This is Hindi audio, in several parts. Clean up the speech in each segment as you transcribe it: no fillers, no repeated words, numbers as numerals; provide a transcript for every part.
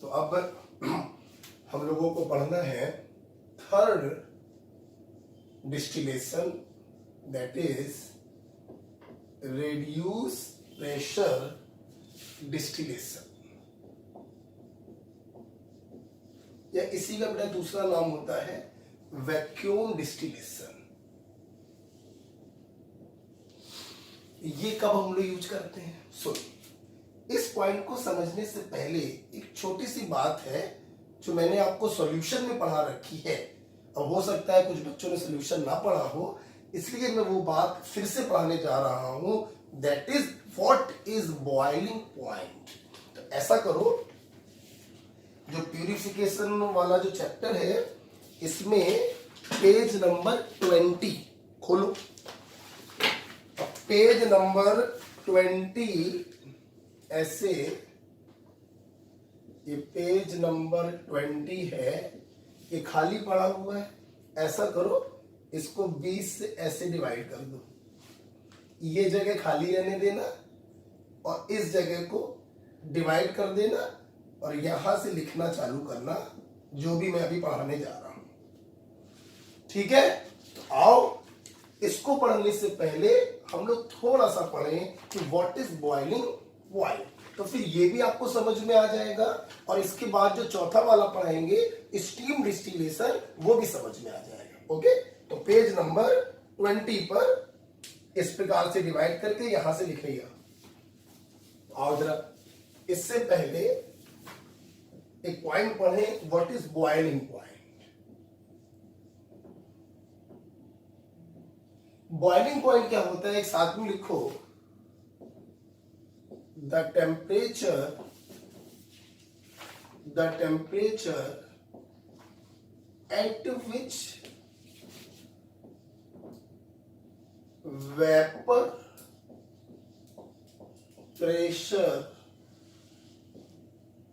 तो अब हम लोगों को पढ़ना है third distillation, that is reduce pressure distillation, या इसी का बड़ा दूसरा नाम होता है वैक्यूम डिस्टिलेशन। ये कब हम लोग यूज करते हैं? सुनिए, इस पॉइंट को समझने से पहले एक छोटी सी बात है जो मैंने आपको सॉल्यूशन में पढ़ा रखी है। अब हो सकता है कुछ बच्चों ने सॉल्यूशन ना पढ़ा हो, इसलिए मैं वो बात फिर से पढ़ाने जा रहा हूं। That is what is boiling point. तो ऐसा करो, जो प्यूरिफिकेशन वाला जो चैप्टर है इसमें पेज नंबर 20 खोलो। पेज नंबर 20 ऐसे, ये पेज नंबर 20 है, ये खाली पड़ा हुआ है। ऐसा करो, इसको 20 से ऐसे डिवाइड कर दो, ये जगह खाली रहने देना और इस जगह को डिवाइड कर देना और यहां से लिखना चालू करना जो भी मैं अभी पढ़ाने जा रहा हूं। ठीक है? तो आओ, इसको पढ़ने से पहले हम लोग थोड़ा सा पढ़ें कि व्हाट इज बॉइलिंग पॉइंट, तो फिर ये भी आपको समझ में आ जाएगा। और इसके बाद जो चौथा वाला पढ़ाएंगे स्टीम डिस्टिलेशन, वो भी समझ में आ जाएगा। ओके, तो पेज नंबर 20 पर इस प्रकार से डिवाइड करके यहां से लिखिएगा। और जरा इससे पहले एक पॉइंट पढ़े, what is boiling point. Boiling point क्या होता है, एक साथ में लिखो। The temperature at which vapor pressure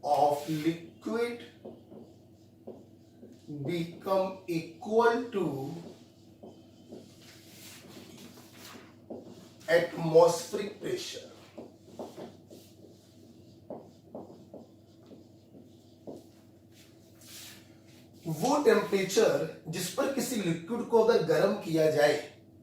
of liquid become equal to atmospheric pressure। वो टेम्परेचर जिस पर किसी लिक्विड को अगर गर्म किया जाए,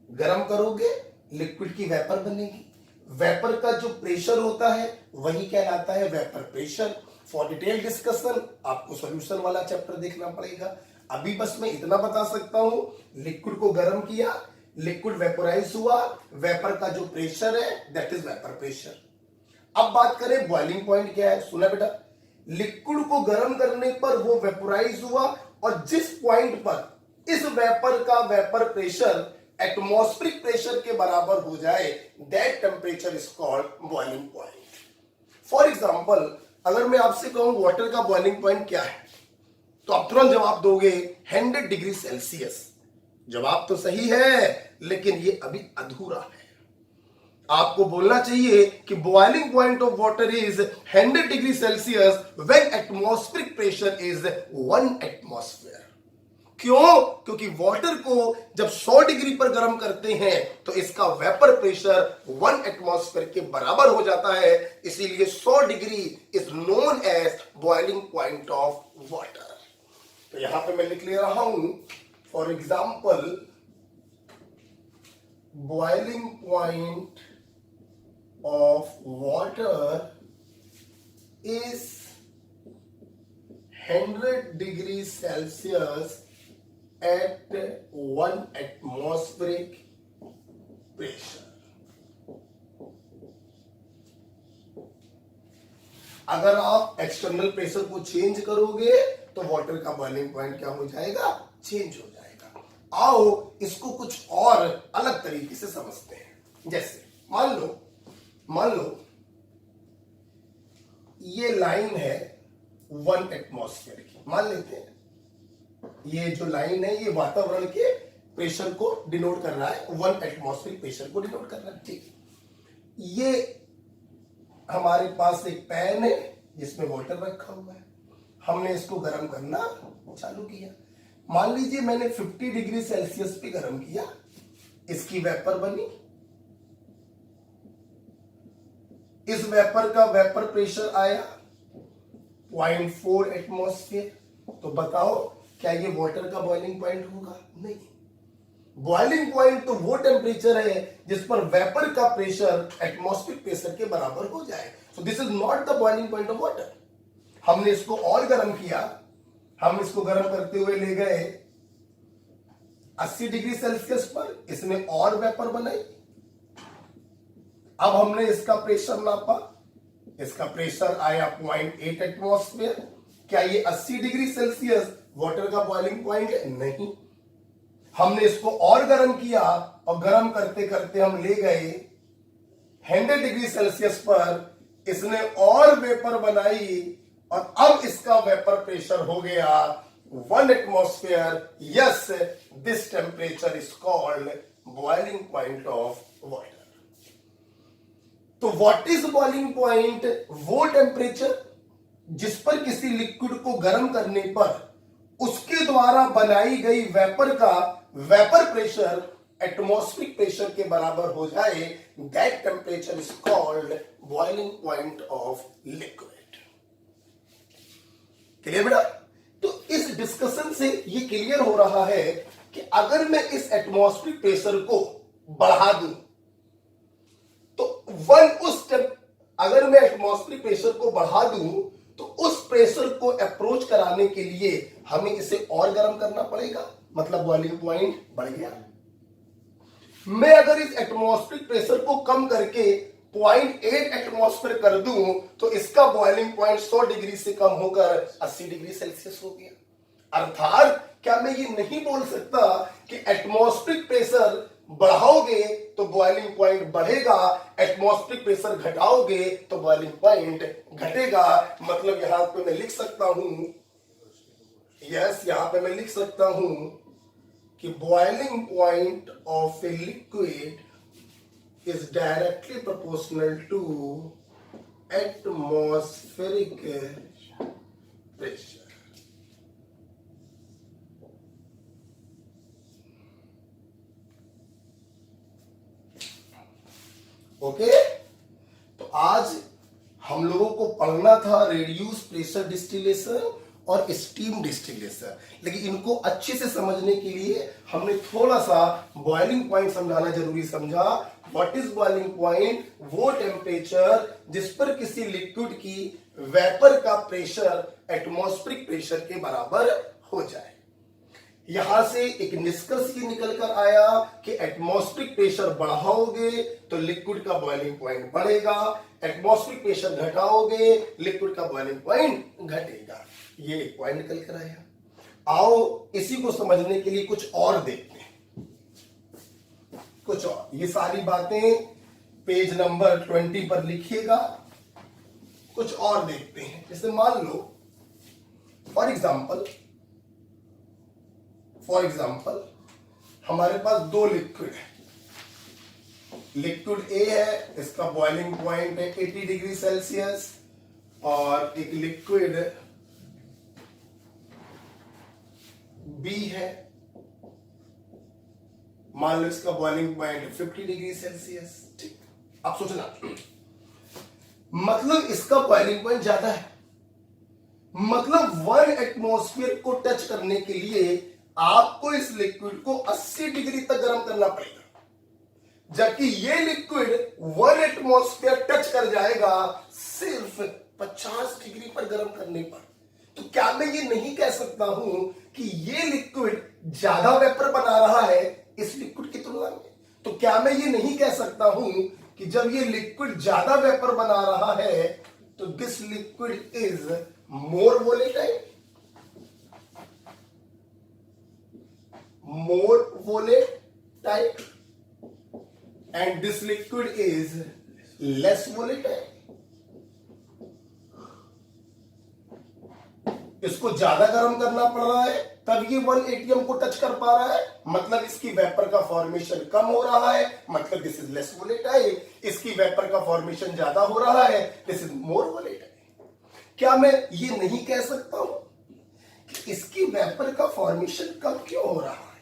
गर्म करोगे लिक्विड की वेपर बनेगी, वेपर का जो प्रेशर होता है वही कहलाता है vapour pressure. For detail discussion आपको सॉल्यूशन वाला चैप्टर देखना पड़ेगा। अभी बस मैं इतना बता सकता हूं, लिक्विड को गर्म किया, लिक्विड वेपोराइज हुआ, वेपर का जो प्रेशर है दैट इज वेपर प्रेशर। अब बात करें बॉइलिंग पॉइंट क्या है। सुना बेटा, लिक्विड को गर्म करने पर वो वेपोराइज हुआ और जिस पॉइंट पर इस वेपर का वेपर प्रेशर एटमॉस्फेरिक प्रेशर के बराबर हो जाए, that temperature is called boiling point. For example, अगर मैं आपसे कहूं वाटर का बॉइलिंग पॉइंट क्या है, तो आप तुरंत जवाब दोगे 100 डिग्री सेल्सियस। जवाब तो सही है, लेकिन ये अभी अधूरा है। आपको बोलना चाहिए कि boiling point of water is 100 degree Celsius when atmospheric pressure is 1 atmosphere. क्यों? क्योंकि वाटर को जब 100 डिग्री पर गर्म करते हैं तो इसका वेपर प्रेशर 1 एटमॉस्फेयर के बराबर हो जाता है, इसीलिए 100 degree is known as boiling point of water. तो यहां पे मैं लिख ले रहा हूं, for example boiling point of water is 100 degrees Celsius at 1 atmospheric pressure। अगर आप एक्सटर्नल प्रेशर को चेंज करोगे तो वाटर का बॉइलिंग पॉइंट क्या हो जाएगा? चेंज हो जाएगा। आओ इसको कुछ और अलग तरीके से समझते हैं। जैसे मान लो ये लाइन है 1 एटमॉस्फेयर की, मान लेते हैं ये जो लाइन है ये वातावरण के प्रेशर को डिनोट कर रहा है, 1 एटमॉस्फेरिक प्रेशर को डिनोट कर रहा है। ठीक, ये हमारे पास एक पैन है जिसमें वाटर रखा हुआ है, हमने इसको गर्म करना चालू किया। मान लीजिए मैंने 50 डिग्री सेल्सियस पे गर्म किया, इसकी वेपर बनी, इस वेपर का वेपर प्रेशर आया 0.4 एटमॉस्फेयर। तो बताओ क्या ये वाटर का बॉइलिंग पॉइंट होगा? नहीं। बॉइलिंग पॉइंट तो वो टेम्परेचर है जिस पर वेपर का प्रेशर एटमॉस्फेरिक प्रेशर के बराबर हो जाए। सो this is not the boiling point of water. हमने इसको और गर्म किया, हम इसको गर्म करते हुए ले गए 80 डिग्री सेल्सियस पर, इसने और वेपर बनाई। अब हमने इसका प्रेशर नापा, इसका प्रेशर आया 0.8 एटमॉस्फेयर। क्या ये 80 डिग्री सेल्सियस वाटर का बॉइलिंग पॉइंट है? नहीं। हमने इसको और गर्म किया और गर्म करते करते हम ले गए 100 डिग्री सेल्सियस पर, इसने और वेपर बनाई और अब इसका वेपर प्रेशर हो गया 1 atmosphere. Yes, this temperature is called boiling point of water. तो व्हाट इज बॉइलिंग पॉइंट? वो टेम्परेचर जिस पर किसी लिक्विड को गर्म करने पर उसके द्वारा बनाई गई वेपर का वेपर प्रेशर एटमॉस्फेरिक प्रेशर के बराबर हो जाए। That temperature is called boiling point of liquid. Clear बेटा? तो इस डिस्कशन से ये क्लियर हो रहा है कि अगर मैं इस एटमॉस्फेरिक प्रेशर को बढ़ा दूं तो अगर मैं एटमॉस्फेरिक प्रेशर को बढ़ा दूं तो उस प्रेशर को अप्रोच कराने के लिए हमें इसे और गर्म करना पड़ेगा, मतलब बॉइलिंग पॉइंट बढ़ गया। मैं अगर इस एटमॉस्फेरिक प्रेशर को कम करके 0.8 एटमॉस्फेयर कर दूं तो इसका बॉइलिंग पॉइंट 100 डिग्री से कम होकर 80 डिग्री सेल्सियस हो गया। अर्थात क्या मैं ये नहीं बोल सकता कि एटमॉस्फेरिक प्रेशर बढ़ाओगे तो बॉइलिंग पॉइंट बढ़ेगा, एटमॉस्फेरिक प्रेशर घटाओगे तो बॉइलिंग पॉइंट घटेगा। मतलब यहां पे मैं लिख सकता हूं, यहां पे मैं लिख सकता हूं कि boiling point of a liquid is directly proportional to atmospheric pressure. Okay, तो आज हम लोगों को पढ़ना था रेड्यूस प्रेशर डिस्टिलेशन और स्टीम डिस्टिलेशन, लेकिन इनको अच्छे से समझने के लिए हमने थोड़ा सा बॉइलिंग पॉइंट समझाना जरूरी समझा। What is boiling point? वो टेम्परेचर जिस पर किसी लिक्विड की वेपर का प्रेशर एटमॉस्फेरिक प्रेशर के बराबर हो जाए। यहां से एक निष्कर्ष ये निकल कर आया कि एटमॉस्फेरिक प्रेशर बढ़ाओगे तो लिक्विड का बॉइलिंग पॉइंट बढ़ेगा, एटमॉस्फेरिक प्रेशर घटाओगे लिक्विड का बॉइलिंग पॉइंट घटेगा। ये एक पॉइंट निकल कर आया। आओ इसी को समझने के लिए कुछ और देखते हैं, कुछ और। ये सारी बातें पेज नंबर 20 पर लिखिएगा। कुछ और देखते हैं, जैसे मान लो फॉर एग्जाम्पल हमारे पास दो लिक्विड है। लिक्विड ए है, इसका बॉइलिंग पॉइंट है 80 डिग्री सेल्सियस, और एक लिक्विड बी है, मान लो इसका बॉइलिंग पॉइंट 50 डिग्री सेल्सियस। ठीक, अब सोचना, मतलब इसका बॉइलिंग पॉइंट ज्यादा है, मतलब 1 एटमॉस्फेयर को टच करने के लिए आपको इस लिक्विड को 80 डिग्री तक गर्म करना पड़ेगा, जबकि ये लिक्विड 1 एटमॉस्फेयर टच कर जाएगा सिर्फ 50 डिग्री पर गर्म करने पर। तो क्या मैं ये नहीं कह सकता हूं कि ये लिक्विड ज्यादा वेपर बना रहा है इस लिक्विड की तुलना में? तो क्या मैं ये नहीं कह सकता हूं कि जब ये लिक्विड ज्यादा वेपर बना रहा है तो this liquid is more volatile, and this liquid is less volatile? इसको ज्यादा गर्म करना पड़ रहा है तब ये 1 एटीएम को टच कर पा रहा है, मतलब इसकी वेपर का फॉर्मेशन कम हो रहा है, मतलब दिस इज लेस वोलेटाइल। इसकी वेपर का फॉर्मेशन ज्यादा हो रहा है, दिस इज मोर वोलेटाइल। क्या मैं ये नहीं कह सकता हूं कि इसकी वेपर का फॉर्मेशन कम क्यों हो रहा है?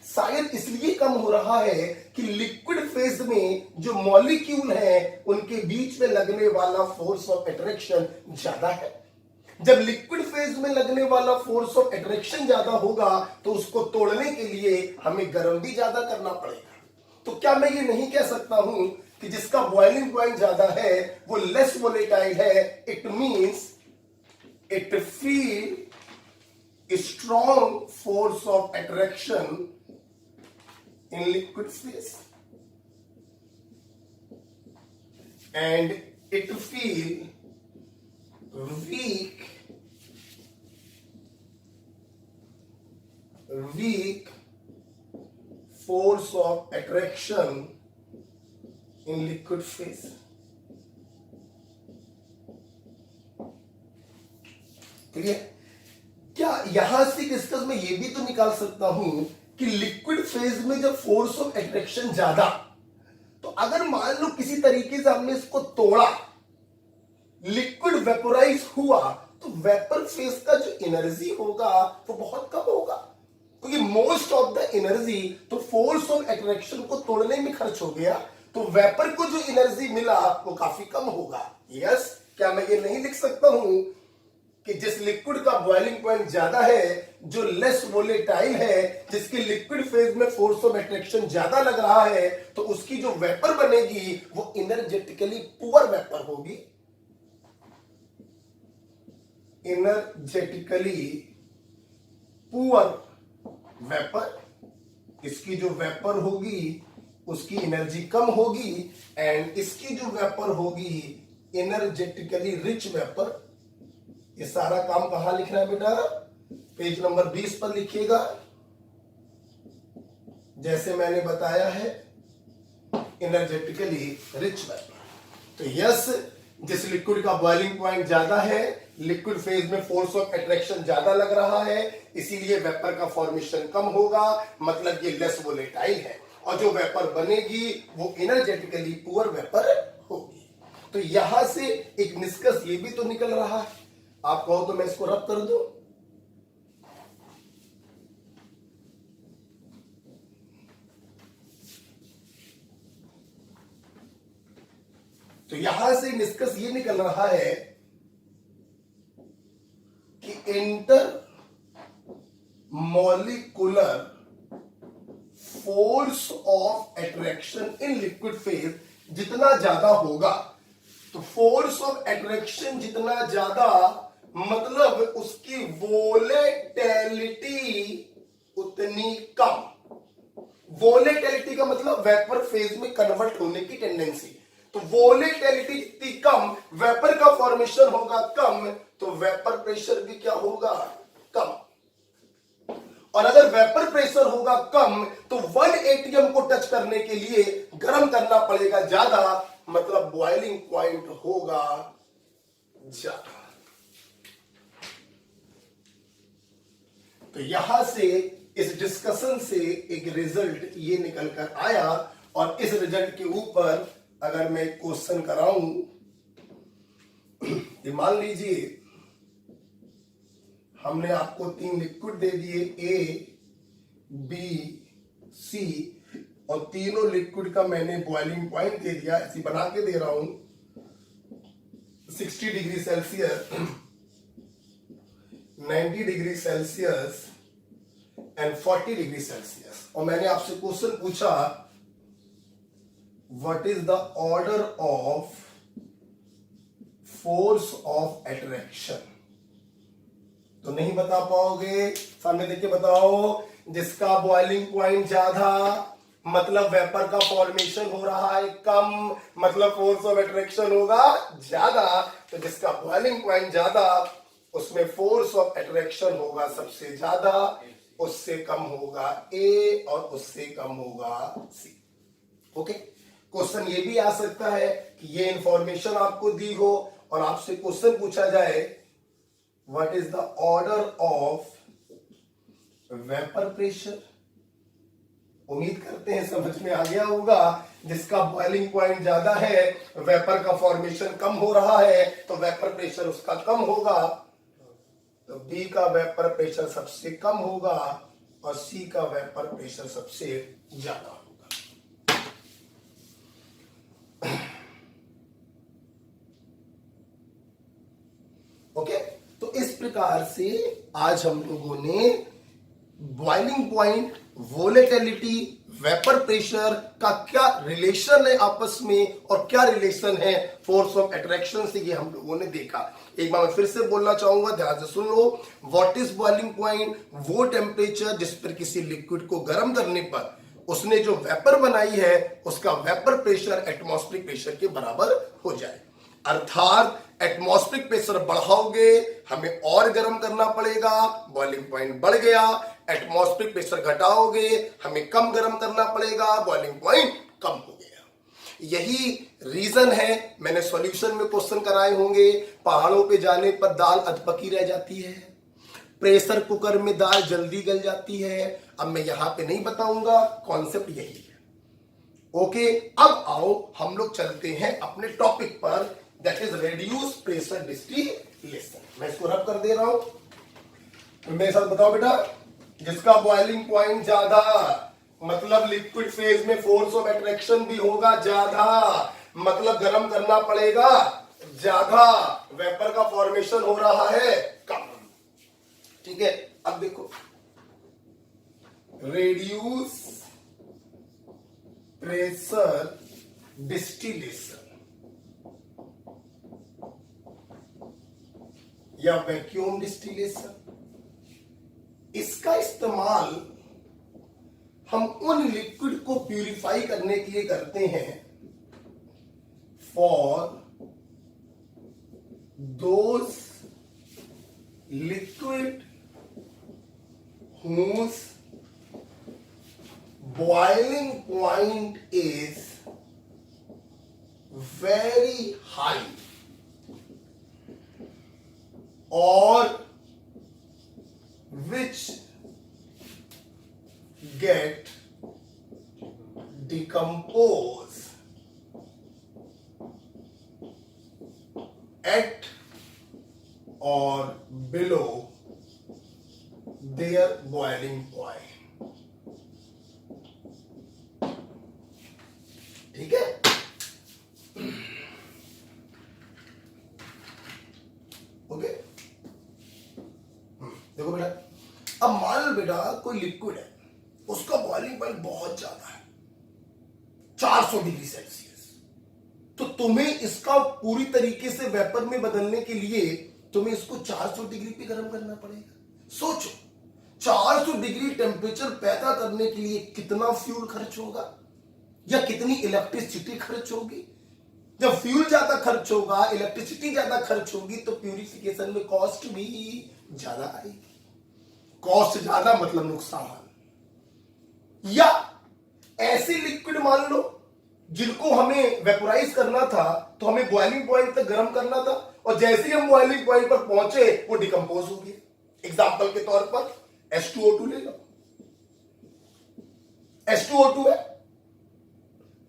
शायद इसलिए कम हो रहा है कि लिक्विड फेज में जो मॉलिक्यूल है उनके बीच में लगने वाला फोर्स ऑफ अट्रैक्शन ज्यादा है। जब लिक्विड फेज में लगने वाला फोर्स ऑफ अट्रैक्शन ज्यादा होगा तो उसको तोड़ने के लिए हमें गर्म भी ज्यादा करना पड़ेगा। तो क्या मैं ये नहीं कह सकता हूं कि जिसका बॉइलिंग पॉइंट ज्यादा है वो लेस वोलेटाइल है? It means it feel strong force of attraction in liquid phase and it feel weak force of attraction in liquid phase। Clear? क्या यहां से डिस्कस में ये भी तो निकाल सकता हूं कि लिक्विड फेज में जब फोर्स ऑफ अट्रैक्शन ज्यादा, तो अगर मान लो किसी तरीके से हमने इसको तोड़ा, लिक्विड वेपोराइज हुआ, तो वेपर फेज का जो एनर्जी होगा वो बहुत कम होगा, क्योंकि मोस्ट ऑफ द एनर्जी तो फोर्स ऑफ अट्रैक्शन को तोड़ने में खर्च हो गया, तो वेपर को जो एनर्जी मिला वो काफी कम होगा। यस, क्या मैं ये नहीं लिख सकता हूं कि जिस लिक्विड का बॉइलिंग पॉइंट ज्यादा है, जो लेस वोलेटाइल है, जिसके लिक्विड फेज में फोर्स ऑफ अट्रैक्शन ज्यादा लग रहा है, तो उसकी जो वेपर बनेगी वो एनर्जेटिकली पुअर वेपर होगी। एनर्जेटिकली पुअर वेपर, इसकी जो वेपर होगी उसकी एनर्जी कम होगी, एंड इसकी जो वेपर होगी एनर्जेटिकली रिच वेपर। ये सारा काम कहां लिखना है बेटा? पेज नंबर 20 पर लिखिएगा। जैसे मैंने बताया है, एनर्जेटिकली रिच वेपर। तो यस, जिस लिक्विड का बॉइलिंग पॉइंट ज्यादा है, लिक्विड फेज में फोर्स ऑफ अट्रैक्शन ज्यादा लग रहा है, इसीलिए वेपर का फॉर्मेशन कम होगा, मतलब ये लेस वोलेटाइल है, और जो वेपर बनेगी वो एनर्जेटिकली पुअर वेपर होगी। तो यहां से एक निष्कर्ष ये भी तो निकल रहा है, आप कहो तो मैं इसको रब कर दूं। तो यहां से निष्कर्ष ये निकल रहा है कि inter molecular force of attraction in liquid phase जितना ज्यादा होगा, तो फोर्स ऑफ अट्रैक्शन जितना ज्यादा, मतलब उसकी वोलेटिलिटी उतनी कम। वोलेटिलिटी का मतलब वेपर फेज में कन्वर्ट होने की टेंडेंसी। तो वोलेटिलिटी जितनी कम, वेपर का फॉर्मेशन होगा कम, तो वेपर प्रेशर भी क्या होगा? कम। और अगर वेपर प्रेशर होगा कम, तो 1 एटीएम को टच करने के लिए गर्म करना पड़ेगा ज्यादा, मतलब बॉइलिंग पॉइंट होगा ज्यादा। तो यहां से इस डिस्कशन से एक रिजल्ट ये निकल कर आया, और इस रिजल्ट के ऊपर अगर मैं क्वेश्चन कराऊं, मान लीजिए हमने आपको 3 लिक्विड दे दिए, ए बी सी, और तीनों लिक्विड का मैंने बॉइलिंग पॉइंट दे दिया, ऐसी बना के दे रहा हूं 60 degree Celsius, 90 degree Celsius and 40 degree Celsius, और मैंने आपसे क्वेश्चन पूछा what is the order of force of attraction. तो नहीं बता पाओगे, सामने देख के बताओ। जिसका बॉइलिंग पॉइंट ज्यादा, मतलब वेपर का फॉर्मेशन हो रहा है कम, मतलब फोर्स ऑफ अट्रैक्शन होगा ज्यादा। तो जिसका बॉइलिंग पॉइंट ज्यादा, उसमें फोर्स ऑफ अट्रैक्शन होगा सबसे ज्यादा, उससे कम होगा ए और उससे कम होगा सी। ओके, क्वेश्चन ये भी आ सकता है कि ये इंफॉर्मेशन आपको दी हो और आपसे क्वेश्चन पूछा जाए what is the order of vapour pressure. उम्मीद करते हैं समझ में आ गया होगा। जिसका बॉइलिंग पॉइंट ज्यादा है, वेपर का फॉर्मेशन कम हो रहा है, तो वेपर प्रेशर उसका कम होगा, तो बी का वेपर प्रेशर सबसे कम होगा और सी का वेपर प्रेशर सबसे ज्यादा होगा। ओके, तो प्रकार से आज हम लोगों ने boiling point, volatility, vapour pressure का क्या रिलेशन है आपस में और क्या रिलेशन है फोर्स ऑफ अट्रैक्शन से, ये हम लोगों ने देखा। एक बार मैं फिर से बोलना चाहूंगा, ध्यान से सुन लो। What is boiling point? वो टेम्परेचर जिस पर किसी लिक्विड को गर्म करने पर उसने जो वेपर बनाई है उसका वेपर प्रेशर एटमॉस्फेरिक प्रेशर के बराबर हो जाए। अर्थात एटमॉस्फेरिक प्रेशर बढ़ाओगे हमें और गर्म करना पड़ेगा, बॉइलिंग पॉइंट बढ़ गया। एटमॉस्फेरिक प्रेशर घटाओगे हमें कम गर्म करना पड़ेगा, बॉइलिंग पॉइंट कम हो गया। यही रीजन है, मैंने सॉल्यूशन में क्वेश्चन कराए होंगे, पहाड़ों पे जाने पर दाल अधपकी रह जाती है, प्रेशर कुकर में दाल जल्दी गल जाती है। अब मैं यहां पे नहीं बताऊंगा, कॉन्सेप्ट यही है। ओके, अब आओ हम लोग चलते हैं अपने टॉपिक पर, that is reduce pressure distillation. मैं इसको रब कर दे रहा हूं, मेरे साथ बताओ बेटा। जिसका बॉइलिंग पॉइंट ज्यादा, मतलब लिक्विड फेज में फोर्स ऑफ अट्रैक्शन भी होगा ज्यादा, मतलब गर्म करना पड़ेगा ज्यादा, वेपर का फॉर्मेशन हो रहा है कम। ठीक है, अब देखो, रेड्यूस प्रेशर डिस्टिलेशन या वैक्यूम डिस्टिलेशन, इसका इस्तेमाल हम उन लिक्विड को प्यूरिफाई करने के लिए करते हैं for those liquid whose boiling point is very high or which get decomposed at or below their boiling point। ठीक है, ओके। देखो बेटा, अब मान लो बेटा कोई लिक्विड है, उसका बॉइलिंग पॉइंट बहुत ज्यादा है, 400 डिग्री सेल्सियस, तो तुम्हें इसका पूरी तरीके से वेपर में बदलने के लिए तुम्हें इसको 400 डिग्री पे गर्म करना पड़ेगा। सोचो, 400 डिग्री टेम्परेचर पैदा करने के लिए कितना फ्यूल खर्च होगा या कितनी इलेक्ट्रिसिटी खर्च होगी। जब फ्यूल ज्यादा खर्च होगा, इलेक्ट्रिसिटी ज्यादा खर्च होगी, तो प्यूरिफिकेशन में कॉस्ट भी ज्यादा आएगी। कॉस्ट ज्यादा मतलब नुकसान। या ऐसे लिक्विड मान लो जिनको हमें वेपोराइज करना था, तो हमें बॉइलिंग पॉइंट तक गर्म करना था, और जैसे ही हम बॉइलिंग पॉइंट पर पहुंचे वो डिकम्पोज हो गया। एग्जाम्पल के तौर पर H2O2 ले लो, H2O2 है।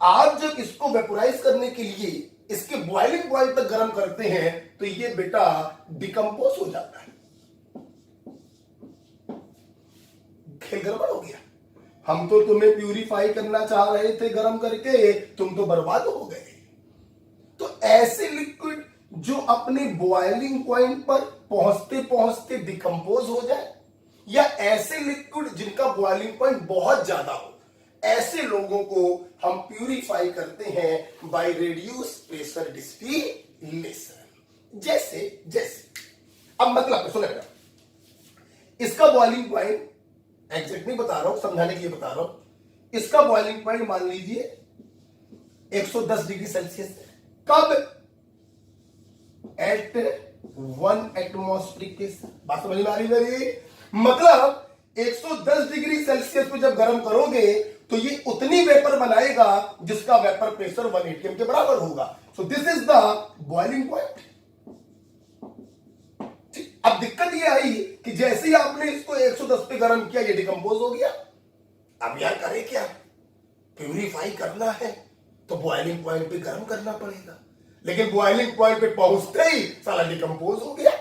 आप जब इसको वेपोराइज करने के लिए इसके बॉइलिंग पॉइंट तक गर्म करते हैं तो ये बेटा डिकम्पोज हो जाता है। खेल गड़बड़ हो गया। हम तो तुम्हें प्यूरिफाई करना चाह रहे थे गर्म करके, तुम तो बर्बाद हो गए। तो ऐसे लिक्विड जो अपने बॉइलिंग पॉइंट पर पहुंचते पहुंचते डिकम्पोज हो जाए, या ऐसे लिक्विड जिनका बॉइलिंग पॉइंट बहुत ज्यादा हो, ऐसे लोगों को हम प्यूरिफाई करते हैं बाय रेड्यूस प्रेशर डिस्टिलेशन। जैसे अब मतलब सुनो बेटा, इसका बॉइलिंग पॉइंट एग्जैक्ट नहीं बता रहा हूं, समझाने के लिए बता रहा हूं। इसका बॉइलिंग पॉइंट मान लीजिए 110 डिग्री सेल्सियस। कब? At 1 atmospheric pressure. बात समझ में आ रही मेरी? मतलब 110 डिग्री सेल्सियस पे जब गर्म करोगे तो ये उतनी वेपर बनाएगा जिसका वेपर प्रेशर 1 atm के बराबर होगा। सो this is the boiling point. अब दिक्कत ये आई कि जैसे ही आपने इसको 110 पे गर्म किया, ये डिकम्पोज हो गया। अब यार करें क्या? प्यूरिफाई करना है तो बॉइलिंग पॉइंट पे गर्म करना पड़ेगा, लेकिन बॉइलिंग पॉइंट पे पहुंचते ही साला डिकम्पोज हो गया।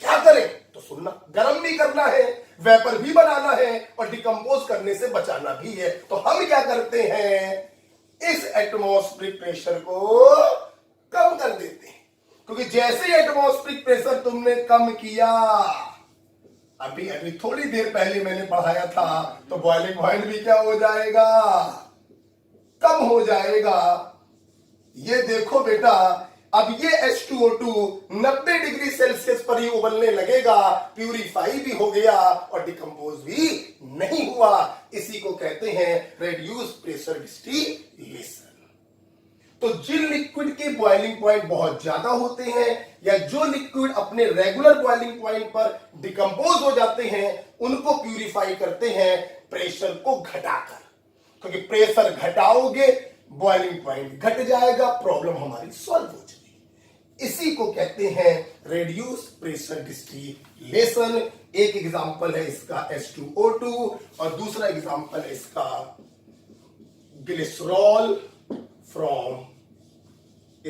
क्या करें? तो सुनना, गर्म भी करना है, वेपर भी बनाना है, और डिकम्पोज करने से बचाना भी है। तो हम क्या करते हैं, इस एटमॉस्फेरिक प्रेशर को कम कर देते हैं, क्योंकि जैसे ही एटमॉस्फेरिक प्रेशर तुमने कम किया, अभी अभी थोड़ी देर पहले मैंने पढ़ाया था, तो बॉइलिंग पॉइंट भी क्या हो जाएगा, कम हो जाएगा। ये देखो बेटा, अब ये H2O2 90 डिग्री सेल्सियस पर ही उबलने लगेगा, प्यूरिफाई भी हो गया और डिकम्पोज भी नहीं हुआ। इसी को कहते हैं रेड्यूस प्रेशर डिस्टिलेशन। तो जिन लिक्विड के बॉइलिंग पॉइंट बहुत ज्यादा होते हैं या जो लिक्विड अपने रेगुलर बॉइलिंग पॉइंट पर डिकम्पोज हो जाते हैं, उनको प्यूरिफाई करते हैं प्रेशर को घटाकर, क्योंकि प्रेशर घटाओगे बॉइलिंग पॉइंट घट जाएगा, प्रॉब्लम हमारी सॉल्व हो जाएगी। इसी को कहते हैं रेड्यूस प्रेशर डिस्टिलेशन। एक एग्जांपल है इसका H2O2 और दूसरा एग्जांपल है इसका ग्लिसरॉल फ्रॉम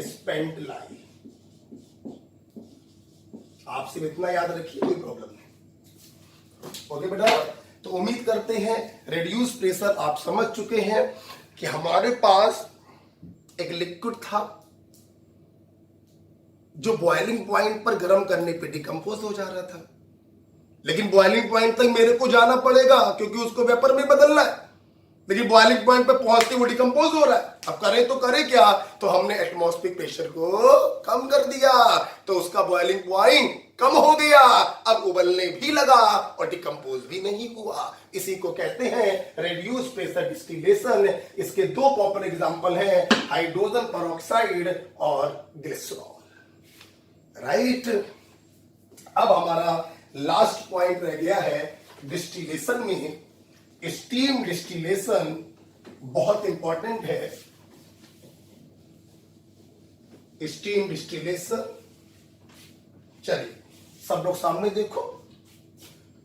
स्पेंट लाइफ। आप सिर्फ इतना याद रखिए, कोई प्रॉब्लम नहीं। ओके बेटा, तो उम्मीद करते हैं रेड्यूस प्रेशर आप समझ चुके हैं कि हमारे पास एक लिक्विड था जो बॉइलिंग पॉइंट पर गर्म करने पे डिकम्पोज हो जा रहा था, लेकिन बॉइलिंग पॉइंट तक मेरे को जाना पड़ेगा क्योंकि उसको वेपर में बदलना है, लेकिन बॉइलिंग पॉइंट पे पहुंचते वो डिकम्पोज हो रहा है। अब करें तो करें क्या, तो हमने एटमॉस्फेरिक प्रेशर को कम कर दिया, तो उसका बॉइलिंग पॉइंट कम हो गया, अब उबलने भी लगा और डिकम्पोज भी नहीं हुआ। इसी को कहते हैं रेड्यूस प्रेशर डिस्टिलेशन। इसके दो पॉपुलर एग्जांपल हैं, हाइड्रोजन पेरोक्साइड और ग्लिसरॉल। राइट, अब हमारा लास्ट पॉइंट रह गया है डिस्टिलेशन में। स्टीम डिस्टिलेशन बहुत इंपॉर्टेंट है। स्टीम डिस्टिलेशन, चलिए सब लोग सामने देखो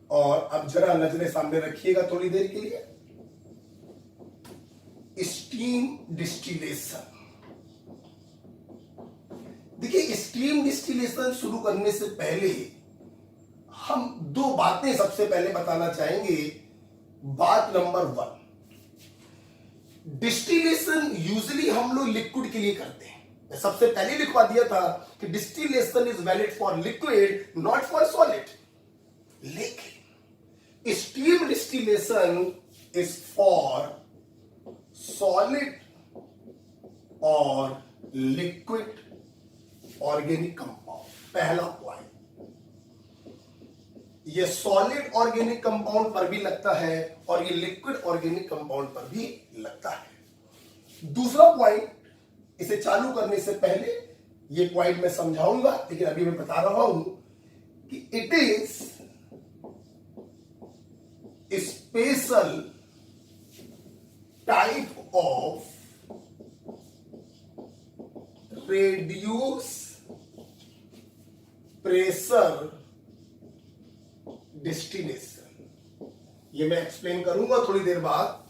और अब जरा नजरें सामने रखिएगा थोड़ी देर के लिए। स्टीम डिस्टिलेशन, देखिए स्टीम डिस्टिलेशन शुरू करने से पहले हम दो बातें सबसे पहले बताना चाहेंगे। बात नंबर 1, डिस्टिलेशन यूजुअली हम लोग लिक्विड के लिए करते हैं। मैं सबसे पहले लिखवा दिया था कि distillation is valid for liquid not for solid, लेकिन steam distillation is for solid और लिक्विड ऑर्गेनिक कंपाउंड। पहला पॉइंट, ये सॉलिड ऑर्गेनिक कंपाउंड पर भी लगता है और ये लिक्विड ऑर्गेनिक कंपाउंड पर भी लगता है। दूसरा पॉइंट, इसे चालू करने से पहले ये पॉइंट मैं समझाऊंगा, लेकिन अभी मैं बता रहा हूं कि it is special type of reduce pressure distillation. ये मैं एक्सप्लेन करूंगा थोड़ी देर बाद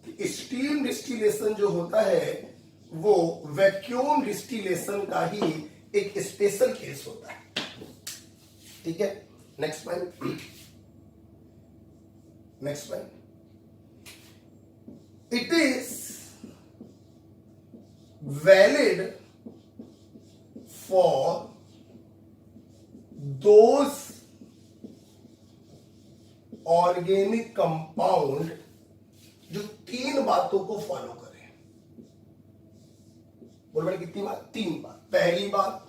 कि स्टीम डिस्टिलेशन जो होता है वो वैक्यूम डिस्टिलेशन का ही एक स्पेशल केस होता है। ठीक है, next point. Next point, it is valid for those organic compound जो तीन बातों को फॉलो करें। बोल बेटा कितनी बात? 3 बात। पहली बात,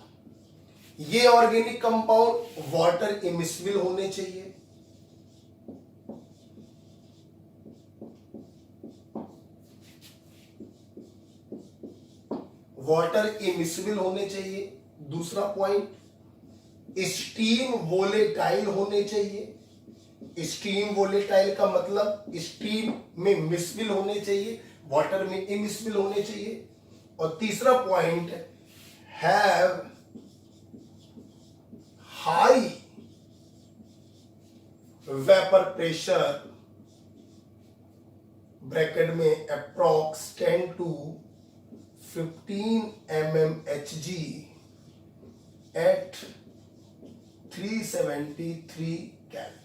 ये ऑर्गेनिक कंपाउंड वाटर इमिसिबल होने चाहिए। वाटर इमिसिबल होने चाहिए। दूसरा पॉइंट, स्टीम वोलेटाइल होने चाहिए। स्टीम वोलेटाइल का मतलब स्टीम में मिसबिल होने चाहिए, वाटर में इमिसबिल होने चाहिए। और तीसरा point, have high vapour pressure, bracket में approx 10 to 15 mmHg at 373 Kelvin।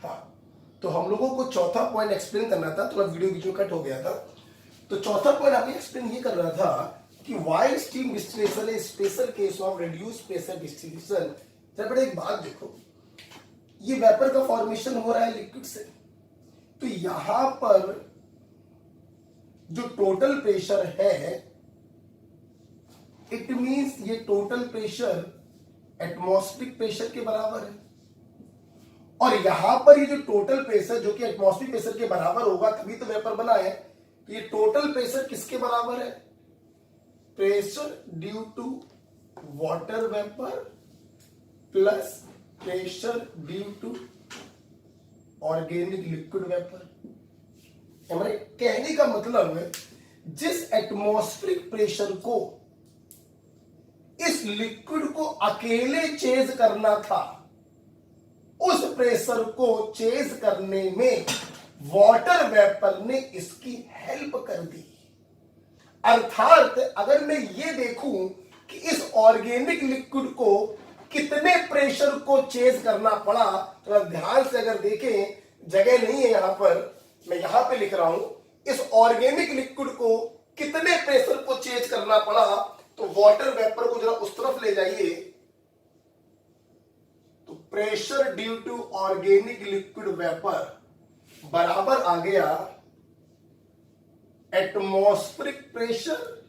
हाँ, तो हम लोगों को चौथा पॉइंट एक्सप्लेन करना था, थोड़ा वीडियो बीच में कट हो गया था। तो चौथा पॉइंट अभी एक्सप्लेन ये कर रहा था कि why steam distillation is special case of reduce pressure distillation. जब बड़े एक बात देखो, ये वेपर का फॉर्मेशन हो रहा है लिक्विड से, तो यहां पर जो टोटल प्रेशर है, इट मींस ये टोटल प्रेशर एटमॉस्फेरिक प्रेशर के बराबर है, और यहां पर ये जो टोटल प्रेशर जो कि एटमॉस्फेरिक प्रेशर के बराबर होगा तभी तो वेपर बना है। तो ये टोटल प्रेशर किसके बराबर है? Pressure due to water vapour plus pressure due to organic liquid vapour. हमारे कहने का मतलब है, जिस एटमॉस्फेरिक प्रेशर को इस लिक्विड को अकेले चेज करना था, उस प्रेशर को चेज करने में वाटर वेपर ने इसकी हेल्प कर दी। अर्थात अगर मैं ये देखूं कि इस ऑर्गेनिक लिक्विड को कितने प्रेशर को चेज करना पड़ा, तो ध्यान से अगर देखें, जगह नहीं है यहां पर, मैं यहां पे लिख रहा हूं, इस ऑर्गेनिक लिक्विड को कितने प्रेशर को चेज करना पड़ा, तो वाटर वेपर को जरा उस तरफ ले जाइए, तो pressure due to organic liquid vapour बराबर आ गया atmospheric pressure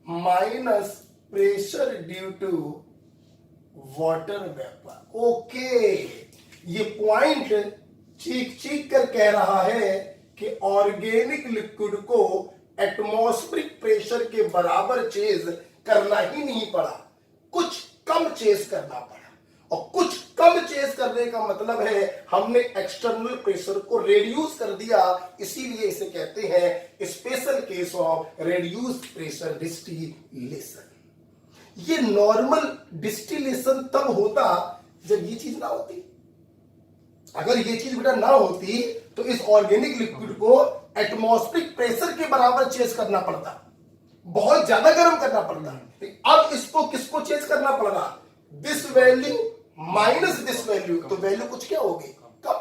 minus pressure due to water vapour. Okay, ये पॉइंट चीख चीख कर कह रहा है कि ऑर्गेनिक लिक्विड को एटमॉस्फेरिक प्रेशर के बराबर चेज करना ही नहीं पड़ा, कुछ कम चेज करना पड़ा। और कुछ कम चेज करने का मतलब है हमने एक्सटर्नल प्रेशर को रिड्यूस कर दिया, इसीलिए इसे कहते हैं special case of reduce pressure distillation. ये नॉर्मल डिस्टिलेशन तब होता जब ये चीज ना होती। अगर ये चीज बेटा ना होती तो इस ऑर्गेनिक लिक्विड को एटमॉस्फेरिक प्रेशर के बराबर चेज करना पड़ता, बहुत ज्यादा गर्म करना पड़ता। अब इसको किसको चेज करना पड़ रहा? This value minus this value, तो वैल्यू कुछ क्या होगी? कम।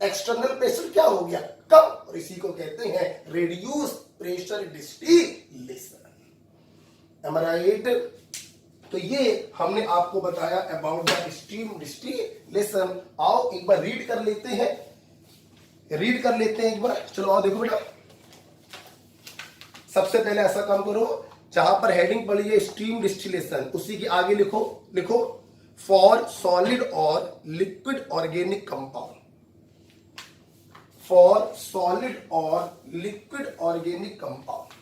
एक्सटर्नल प्रेशर क्या हो गया? कम। और इसी को कहते हैं reduce pressure distillation. Am right? तो ये हमने आपको बताया अबाउट द स्टीम डिस्टिलेशन। आओ एक बार रीड कर लेते हैं, एक बार। चलो आओ देखो बेटा, सबसे पहले ऐसा काम करो, जहां पर हेडिंग पड़ी है स्टीम डिस्टिलेशन, उसी के आगे लिखो फॉर सॉलिड और liquid organic compound, for solid और liquid organic compound.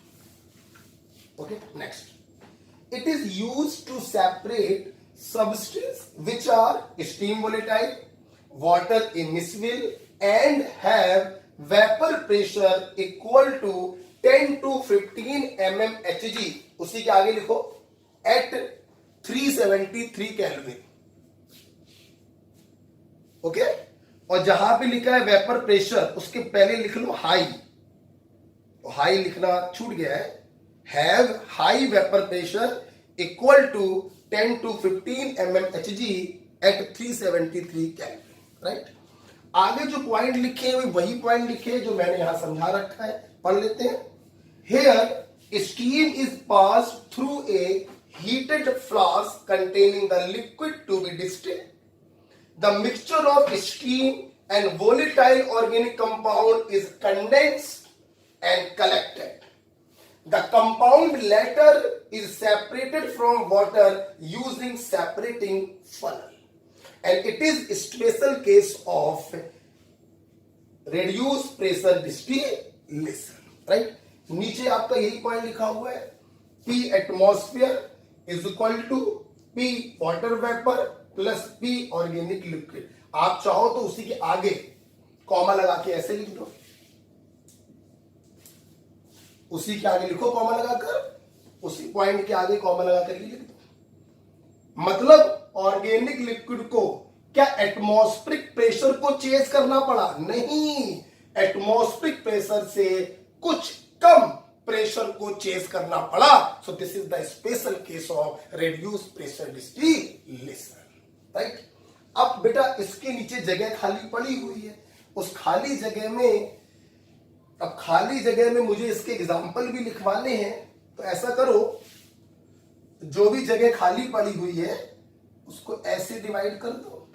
Okay, next, it is used to separate substances which are steam volatile, water immiscible and have vapor pressure equal to 10 to 15 mm Hg। उसी के आगे लिखो at 373 केल्विन। ओके, और जहां पे लिखा है वेपर प्रेशर उसके पहले लिख लो हाई, हाई लिखना छूट गया है। Have high vapor pressure equal to 10 to 15 mm Hg at 373 Kelvin, right? आगे जो पॉइंट लिखे हैं वही पॉइंट लिखे जो मैंने यहां समझा रखा है, पढ़ लेते हैं। Here steam is passed through a heated flask containing the liquid to be distilled. The mixture of steam and volatile organic compound is condensed and collected. The compound later is separated from water using separating funnel, and it is a special case of reduced pressure distillation, right? नीचे आपका यही पॉइंट लिखा हुआ है, P atmosphere is equal to P water vapour plus P organic liquid. आप चाहो तो उसी के आगे कॉमा लगा के ऐसे लिख दो, उसी के आगे लिखो कॉमा लगाकर, उसी पॉइंट के आगे कॉमा लगाकर लिख दो। मतलब ऑर्गेनिक लिक्विड को क्या एटमॉस्फेरिक प्रेशर को चेंज करना पड़ा? नहीं, एटमॉस्फेरिक प्रेशर से कुछ कम प्रेशर को चेंज करना पड़ा। सो this is the special case of reduce pressure distillation, right? अब बेटा इसके नीचे जगह खाली पड़ी हुई है, उस खाली जगह में, अब खाली जगह में मुझे इसके एग्जाम्पल भी लिखवाने हैं, तो ऐसा करो, जो भी जगह खाली पड़ी हुई है उसको ऐसे डिवाइड कर दो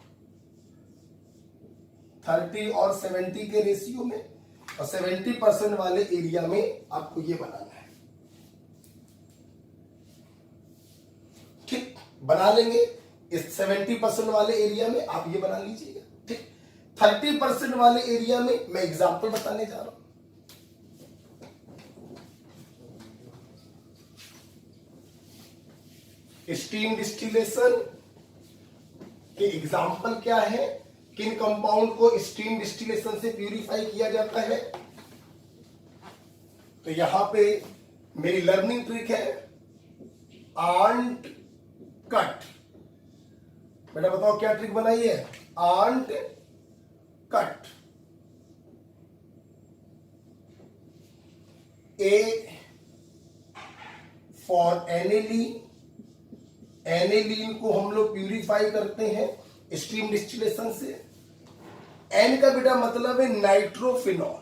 30 और 70 के रेशियो में, और 70% वाले एरिया में आपको ये बनाना है। ठीक, बना लेंगे। इस 70% वाले एरिया में आप ये बना लीजिएगा। ठीक, 30% वाले एरिया में मैं एग्जांपल बताने जा रहा हूं। स्टीम डिस्टिलेशन के एग्जाम्पल क्या है, किन कंपाउंड को स्टीम डिस्टिलेशन से प्यूरिफाई किया जाता है। तो यहां पे मेरी लर्निंग ट्रिक है आंट कट। बेटा बताओ क्या ट्रिक बनाई है, aunt cut. A for aniline, aniline को हम लोग प्यूरिफाई करते हैं स्टीम डिस्टिलेशन से। एन का बेटा मतलब है नाइट्रोफिनॉल,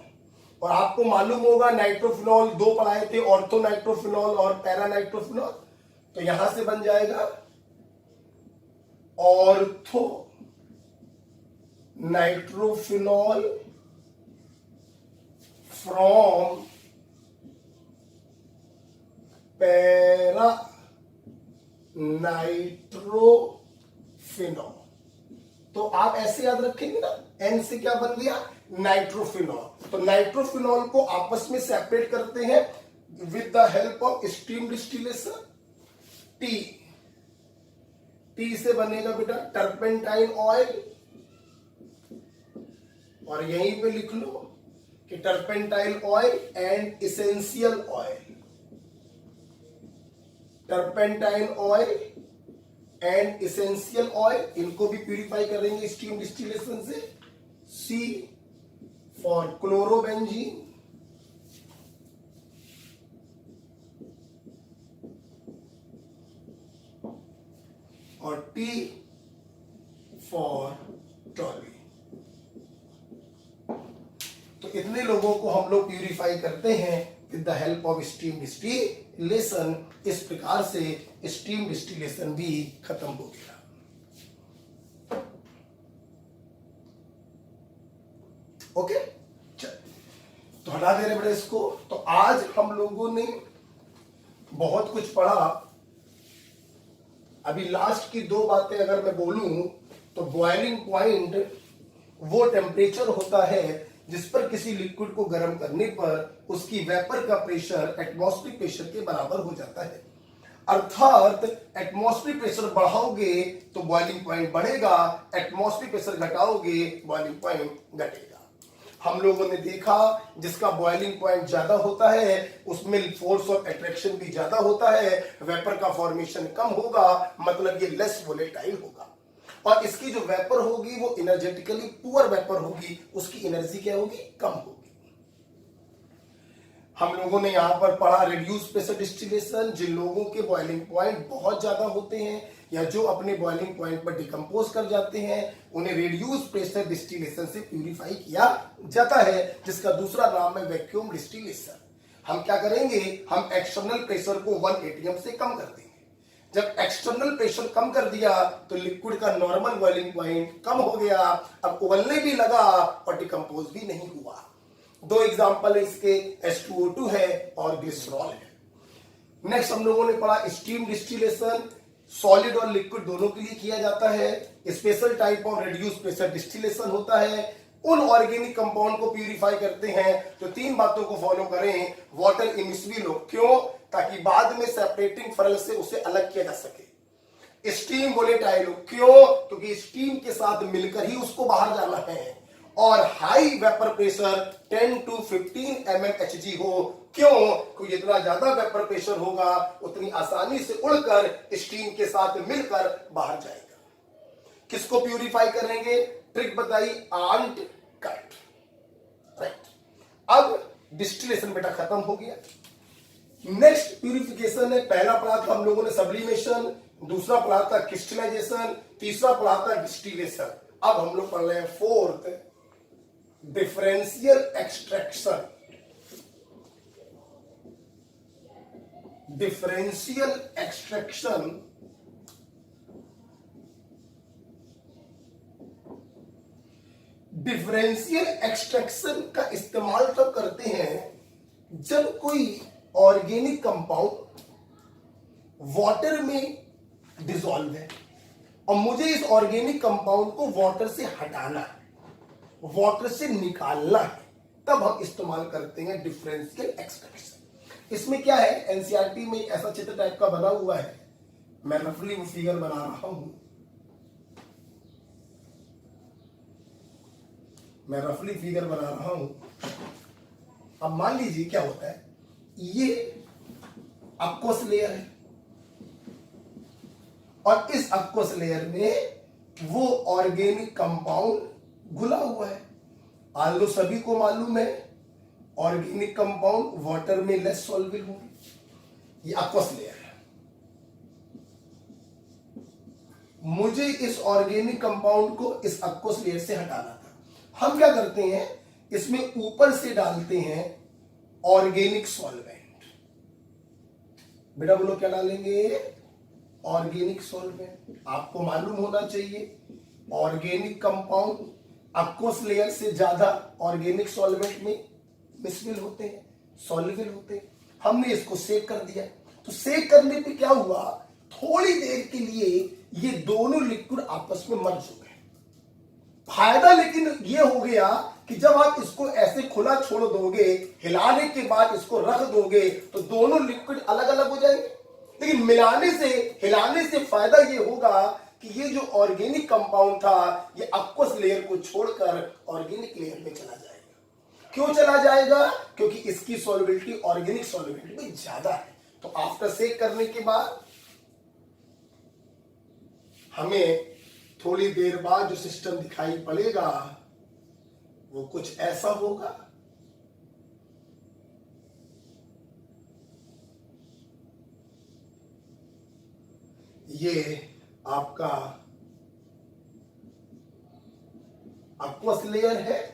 और आपको मालूम होगा नाइट्रोफिनॉल दो पढ़ाए थे, ऑर्थो नाइट्रोफिनॉल और पैरा नाइट्रोफिनॉल। तो यहां से बन जाएगा ortho nitrophenol from para nitrophenol. तो आप ऐसे याद रखेंगे ना, एन से क्या बन गया, नाइट्रोफिनॉल। तो नाइट्रोफिनॉल को आपस में सेपरेट करते हैं with the help of steam distillation. T, T से बनेगा बेटा टर्पेंटाइन ऑयल, और यहीं पे लिख लो कि turpentine oil and essential oil. Turpentine oil and essential oil, इनको भी प्यूरिफाई करेंगे स्टीम डिस्टिलेशन से। सी फॉर क्लोरोबेंजीन, और टी फॉर टॉली। तो इतने लोगों को हम लोग प्यूरिफाई करते हैं with the help of steam distillation. इस प्रकार से स्टीम डिस्टिलेशन भी खत्म हो गया। ओके, चल तो हटा दे रहे बेटा इसको। तो आज हम लोगों ने बहुत कुछ पढ़ा। अभी लास्ट की दो बातें अगर मैं बोलूं तो बॉइलिंग पॉइंट वो टेम्परेचर होता है जिस पर किसी लिक्विड को गर्म करने पर उसकी वेपर का प्रेशर एटमॉस्फेरिक प्रेशर के बराबर हो जाता है। अर्थात एटमॉस्फेरिक प्रेशर बढ़ाओगे तो बॉइलिंग पॉइंट बढ़ेगा, एटमॉस्फेरिक प्रेशर घटाओगे बॉइलिंग पॉइंट घटेगा। हम लोगों ने देखा जिसका बॉइलिंग पॉइंट ज्यादा होता है उसमें फोर्स ऑफ अट्रैक्शन भी ज्यादा होता है, वेपर का फॉर्मेशन कम होगा, मतलब ये लेस वोलेटाइल होगा। और इसकी जो वेपर होगी वो एनर्जेटिकली पुअर वेपर होगी, उसकी एनर्जी क्या होगी, कम होगी। हम लोगों ने यहां पर पढ़ा रिड्यूस प्रेशर डिस्टिलेशन। जिन लोगों के बॉइलिंग पॉइंट बहुत ज्यादा होते हैं या जो अपने बॉइलिंग पॉइंट पर डिकम्पोज कर जाते हैं उन्हें रिड्यूस प्रेशर डिस्टिलेशन से प्यूरिफाई किया जाता है, जिसका दूसरा नाम है वैक्यूम डिस्टिलेशन। हम क्या करेंगे, हम एक्सटर्नल प्रेशर को 1 atm से कम कर देंगे। जब एक्सटर्नल प्रेशर कम कर दिया तो लिक्विड का नॉर्मल बॉइलिंग पॉइंट कम हो गया, अब उबलने भी लगा और डिकम्पोज भी नहीं हुआ। दो एग्जांपल है इसके, H2O2 है और ग्लिसरॉल है। नेक्स्ट हम लोगों ने पढ़ा स्टीम डिस्टिलेशन। सॉलिड और लिक्विड दोनों के लिए किया जाता है। Special type of reduce pressure distillation होता है। उन ऑर्गेनिक कंपाउंड को प्यूरिफाई करते हैं तो तीन बातों को फॉलो करें। वाटर इमिसिबल हो, क्यों, ताकि बाद में सेपरेटिंग फरल से उसे अलग किया जा सके। स्टीम वोलेटाइल हो, क्यों, क्योंकि स्टीम के साथ मिलकर ही उसको बाहर जाना है। और high vapour pressure 10 to 15 mmHg हो, क्यों, क्योंकि जितना ज्यादा वेपर प्रेशर होगा उतनी आसानी से उड़कर स्टीम के साथ मिलकर बाहर जाएगा। किसको प्यूरिफाई करेंगे, ट्रिक बताई, आंट कट। राइट, अब डिस्टिलेशन बेटा खत्म हो गया। नेक्स्ट प्यूरिफिकेशन है। पहला पढ़ा था हम लोगों ने सब्लिमेशन, दूसरा पढ़ा था क्रिस्टलाइजेशन, तीसरा पढ़ा था डिस्टिलेशन। अब हम लोग पढ़ रहे हैं fourth, differential extraction, differential extraction differential extraction का इस्तेमाल तब करते हैं जब कोई ऑर्गेनिक कंपाउंड वाटर में डिसॉल्व है और मुझे इस ऑर्गेनिक कंपाउंड को वाटर से हटाना है, वाटर से निकालना है, तब हम इस्तेमाल करते हैं डिफरेंशियल एक्सट्रैक्शन। इसमें क्या है, एनसीईआरटी में ऐसा चित्र टाइप का बना हुआ है, मैं रफली वो फिगर बना रहा हूं, मैं रफली फिगर बना रहा हूं। अब मान लीजिए क्या होता है, ये एक्वस लेयर है और इस एक्वस लेयर में वो ऑर्गेनिक कंपाउंड घुला हुआ है। आल्दो सभी को मालूम है ऑर्गेनिक कंपाउंड वाटर में लेस सॉल्युबल होंगे। ये एक्वस लेयर है। मुझे इस ऑर्गेनिक कंपाउंड को इस एक्वस लेयर से हटाना था। हम क्या करते हैं, इसमें ऊपर से डालते हैं ऑर्गेनिक सॉल्वेंट। बेटा बोलो क्या डालेंगे, ऑर्गेनिक सॉल्वेंट। आपको मालूम होना चाहिए ऑर्गेनिक कंपाउंड एक्वस लेयर से ज्यादा ऑर्गेनिक सॉल्वेंट में मिसफिल होते हैं, सॉल्युबल होते हैं। हमने इसको सेक कर दिया, तो सेक करने पे क्या हुआ, थोड़ी देर के लिए ये दोनों लिक्विड आपस में मर्ज हो गए। फायदा लेकिन ये हो गया कि जब आप इसको ऐसे खुला छोड़ दोगे, हिलाने के बाद इसको रख दोगे, तो दोनों लिक्विड अलग अलग हो जाएंगे। लेकिन मिलाने से, हिलाने से फायदा ये होगा कि ये जो ऑर्गेनिक कंपाउंड था ये एक्वस लेयर को छोड़कर ऑर्गेनिक लेयर में चला जाएगा। क्यों चला जाएगा, क्योंकि इसकी सॉल्युबिलिटी ऑर्गेनिक सॉल्युबिलिटी में ज्यादा है। तो आफ्टर सेक करने के बाद हमें थोड़ी देर बाद जो सिस्टम दिखाई पड़ेगा वो कुछ ऐसा होगा। ये आपका एक्वस लेयर है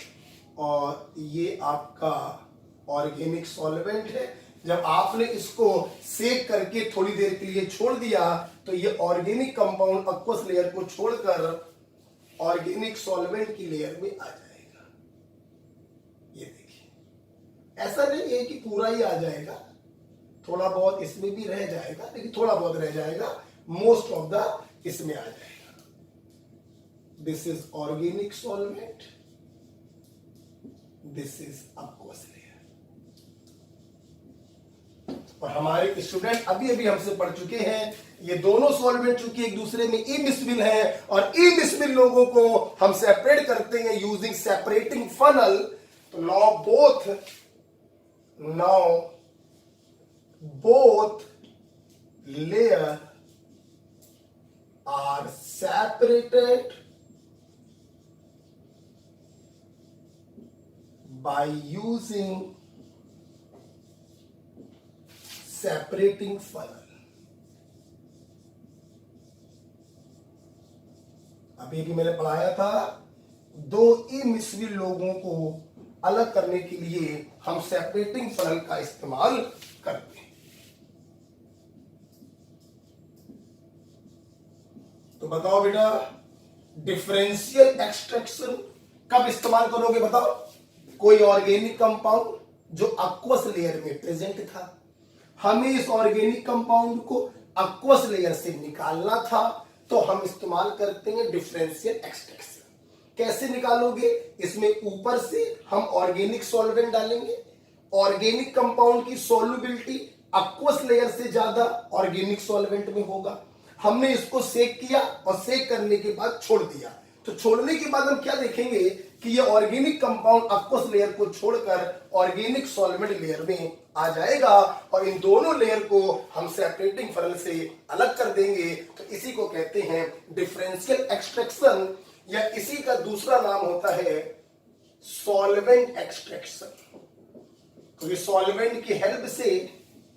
और ये आपका ऑर्गेनिक सॉल्वेंट है। जब आपने इसको सेक करके थोड़ी देर के लिए छोड़ दिया तो ये ऑर्गेनिक कंपाउंड एक्वस लेयर को छोड़कर ऑर्गेनिक सॉल्वेंट की लेयर में आ जाएगा। ये देखिए, ऐसा नहीं है कि पूरा ही आ जाएगा, थोड़ा बहुत इसमें भी रह जाएगा, लेकिन थोड़ा बहुत रह जाएगा, मोस्ट ऑफ द इसमें आ जाएगा। This is organic solvent, this is aqueous layer. और हमारे स्टूडेंट अभी अभी हमसे पढ़ चुके हैं ये दोनों सॉल्वेंट चूंकि एक दूसरे में इमिसबिल है और इमिसबिल लोगों को हम सेपरेट करते हैं यूजिंग सेपरेटिंग फनल। तो now both layer are separated by using separating funnel। अभी भी मैंने पढ़ाया था, दो इमिसबिल लोगों को अलग करने के लिए हम सेपरेटिंग फनल का इस्तेमाल करते हैं। तो बताओ बेटा, डिफरेंशियल एक्सट्रैक्शन कब इस्तेमाल करोगे बताओ। कोई ऑर्गेनिक कंपाउंड जो एक्वस लेयर में प्रेजेंट था, हमें इस ऑर्गेनिक कंपाउंड को एक्वस लेयर से निकालना था, तो हम इस्तेमाल करते हैं डिफरेंशियल एक्सट्रैक्शन। कैसे निकालोगे, इसमें ऊपर से हम ऑर्गेनिक सॉल्वेंट डालेंगे, ऑर्गेनिक कंपाउंड की सॉल्युबिलिटी एक्वस लेयर से ज्यादा ऑर्गेनिक सॉल्वेंट में होगा। हमने इसको सेक किया और सेक करने के बाद छोड़ दिया, तो छोड़ने के बाद हम क्या देखेंगे कि ये ऑर्गेनिक कंपाउंड एक्वस लेयर को छोड़कर ऑर्गेनिक सॉल्वेंट लेयर में आ जाएगा और इन दोनों लेयर को हम सेपरेटिंग फनल से अलग कर देंगे। तो इसी को कहते हैं डिफरेंशियल एक्सट्रैक्शन, या इसी का दूसरा नाम होता है सॉल्वेंट एक्सट्रैक्शन। तो ये सॉल्वेंट की हेल्प से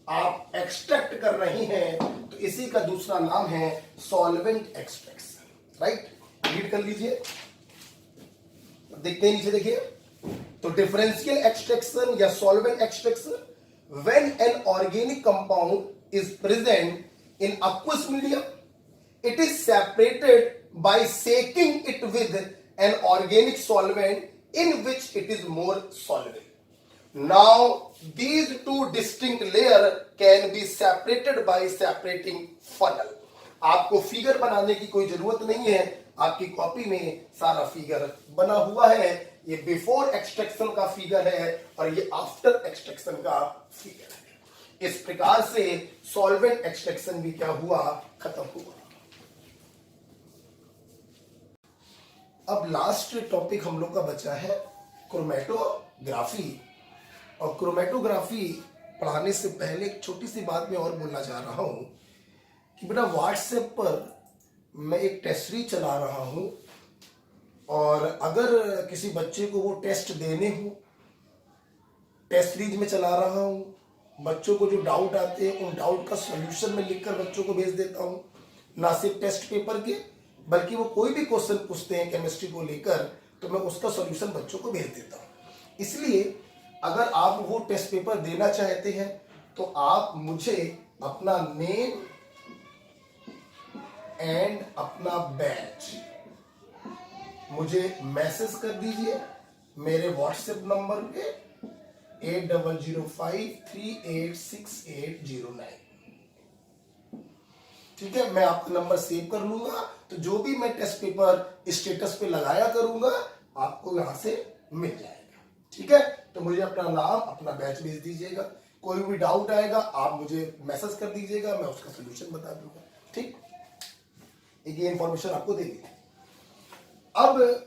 आप एक्सट्रैक्ट कर रहे हैं, तो इसी का दूसरा नाम है सॉल्वेंट एक्सट्रैक्शन। राइट, रीड कर लीजिए, देखते हैं नीचे देखिए, तो डिफरेंशियल एक्सट्रैक्शन या solvent extraction, when an organic compound is present in aqueous medium, it is separated by shaking it with an organic solvent in which it is more soluble. Now these two distinct layer can be separated by separating funnel. आपको फिगर बनाने की कोई जरूरत नहीं है, आपकी कॉपी में सारा फिगर बना हुआ है। ये बिफोर एक्सट्रैक्शन का फिगर है और ये आफ्टर एक्सट्रैक्शन का फिगर है। इस प्रकार से सॉल्वेंट एक्सट्रैक्शन भी क्या हुआ, खत्म हुआ। अब लास्ट टॉपिक हम लोग का बचा है क्रोमेटोग्राफी। और क्रोमेटोग्राफी पढ़ाने से पहले एक छोटी सी बात मैं और बोलना चाह रहा हूं कि बेटा व्हाट्सएप पर मैं एक टेस्ट सीरीज चला रहा हूं, और अगर किसी बच्चे को वो टेस्ट देने हो, टेस्ट सीरीज में चला रहा हूं, बच्चों को जो डाउट आते हैं उन डाउट का सॉल्यूशन में लिखकर बच्चों को भेज देता हूं। ना सिर्फ टेस्ट पेपर के, बल्कि वो कोई भी क्वेश्चन पूछते हैं केमिस्ट्री को लेकर तो मैं उसका सॉल्यूशन बच्चों को भेज देता हूं। इसलिए अगर आप वो टेस्ट पेपर देना चाहते हैं तो आप मुझे अपना नेम एंड अपना बैच मुझे मैसेज कर दीजिए मेरे व्हाट्सएप नंबर पे 8005386809। ठीक है, मैं आपका नंबर सेव कर लूंगा, तो जो भी मैं टेस्ट पेपर स्टेटस पे लगाया करूंगा आपको यहां से मिल जाएगा। ठीक है, तो मुझे अपना नाम अपना बैच भेज दीजिएगा, कोई भी डाउट आएगा आप मुझे मैसेज कर दीजिएगा, मैं उसका सोल्यूशन बता दूंगा। ठीक, एक ये इंफॉर्मेशन आपको देंगे। अब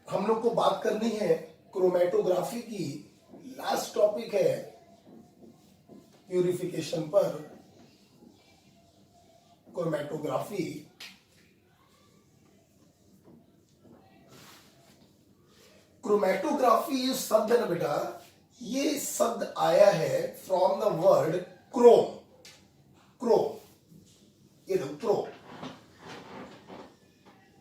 हम लोग को बात करनी है क्रोमेटोग्राफी की। लास्ट टॉपिक है प्यूरिफिकेशन पर क्रोमेटोग्राफी। क्रोमेटोग्राफी ये शब्द है ना बेटा, ये शब्द आया है from the word Chrome. Chrome, ये क्रोम,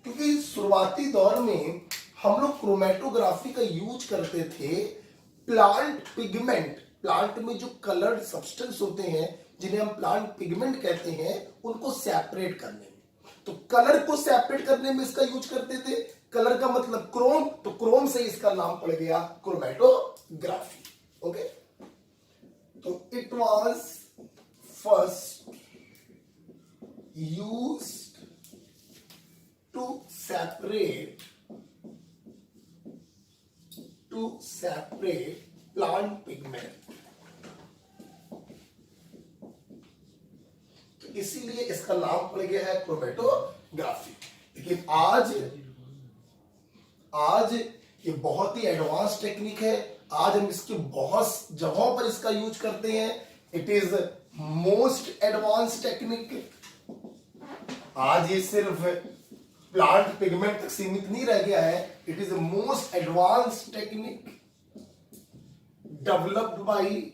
क्योंकि शुरुआती दौर में हम लोग क्रोमेटोग्राफी का यूज करते थे प्लांट पिगमेंट, प्लांट में जो कलर्ड सब्सटेंस होते हैं जिन्हें हम प्लांट पिगमेंट कहते हैं, उनको सेपरेट करने में। तो कलर को सेपरेट करने में इसका यूज करते थे। कलर का मतलब क्रोम, तो क्रोम से इसका नाम पड़ गया क्रोमेटोग्राफी। ओके, तो it was first used to separate plant pigment, तो इसीलिए इसका नाम पड़ गया है क्रोमेटोग्राफी। लेकिन आज ये बहुत ही एडवांस टेक्निक है। आज हम इसकी बहुत जगहों पर इसका यूज करते हैं। It is most advance technique. आज ये सिर्फ प्लांट पिगमेंट तक सीमित नहीं रह गया है। It is most advance technique developed by,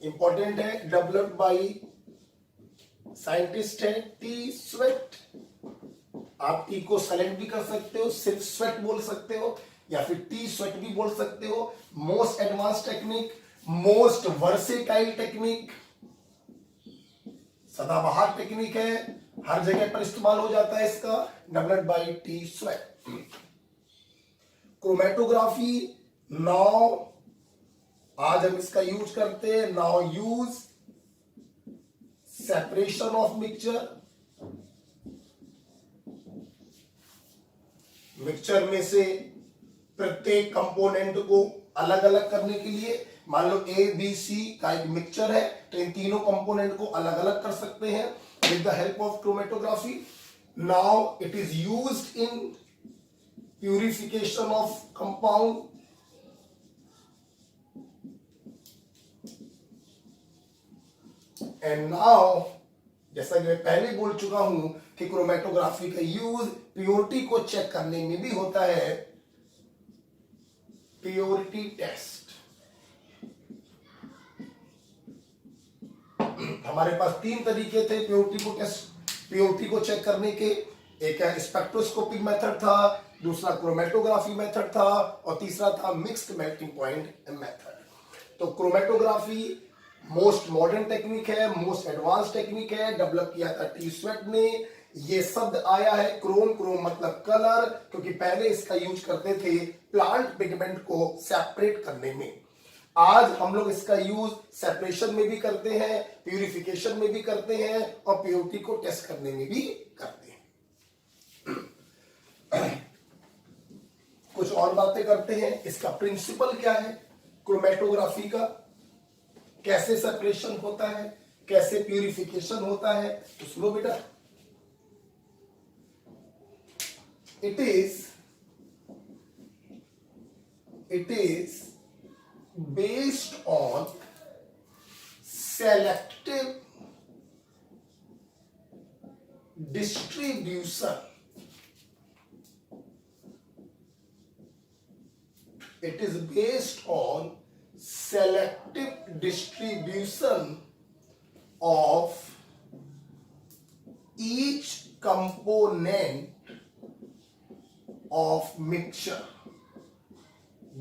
important है, डेवलप्ड बाई साइंटिस्ट है टी स्वेट। आप टी को साइलेंट भी कर सकते हो, सिर्फ स्वेट बोल सकते हो, या फिर टी स्वेट भी बोल सकते हो। Most advance technique, most versatile technique, सदाबहार टेक्निक है, हर जगह पर इस्तेमाल हो जाता है इसका, developed by T sweat. Chromatography now आज हम इसका यूज करते हैं। Now use separation of mixture, mixture में से प्रत्येक कंपोनेंट को अलग अलग करने के लिए। मान लो ए बी सी का एक मिक्सचर है, तो इन तीनों कंपोनेंट को अलग अलग कर सकते हैं with the help of chromatography. Now it is used in purification of compound, and now जैसा कि मैं पहले बोल चुका हूं कि क्रोमेटोग्राफी का यूज प्योरिटी को चेक करने में भी होता है, प्योरिटी टेस्ट। हमारे पास तीन तरीके थे प्योरिटी को चेक करने के। एक है स्पेक्ट्रोस्कोपिक मेथड था, दूसरा क्रोमेटोग्राफी मेथड था और तीसरा था मिक्स्ड मेल्टिंग पॉइंट मेथड। तो क्रोमेटोग्राफी मोस्ट मॉडर्न टेक्निक है, मोस्ट एडवांस टेक्निक है, डेवलप किया था टी स्वेट ने। ये शब्द आया है क्रोम, क्रोम मतलब कलर, क्योंकि पहले इसका यूज करते थे प्लांट पिगमेंट को सेपरेट करने में। आज हम लोग इसका यूज सेपरेशन में भी करते हैं, प्यूरिफिकेशन में भी करते हैं और प्योरिटी को टेस्ट करने में भी करते हैं। कुछ और बातें करते हैं। इसका प्रिंसिपल क्या है क्रोमेटोग्राफी का, कैसे सेपरेशन होता है, कैसे प्यूरिफिकेशन होता है, तो सुनो बेटा। It is based on selective distribution. It is based on selective distribution of each component of mixture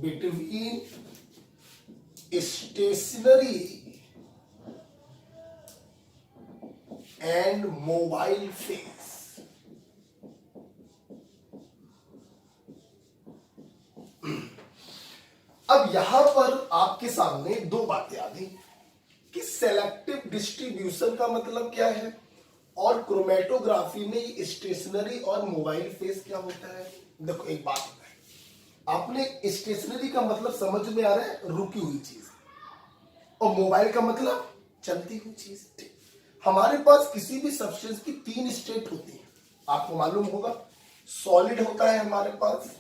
between stationary and mobile phase. अब यहां पर आपके सामने दो बातें आ गई कि सेलेक्टिव डिस्ट्रीब्यूशन का मतलब क्या है और क्रोमेटोग्राफी में स्टेशनरी और मोबाइल फेज क्या होता है। देखो एक बात है, आपने स्टेशनरी का मतलब समझ में आ रहा है, रुकी हुई चीज, और मोबाइल का मतलब चलती हुई चीज। ठीक, हमारे पास किसी भी सब्सटेंस की तीन स्टेट होती है, आपको मालूम होगा। सॉलिड होता है हमारे पास,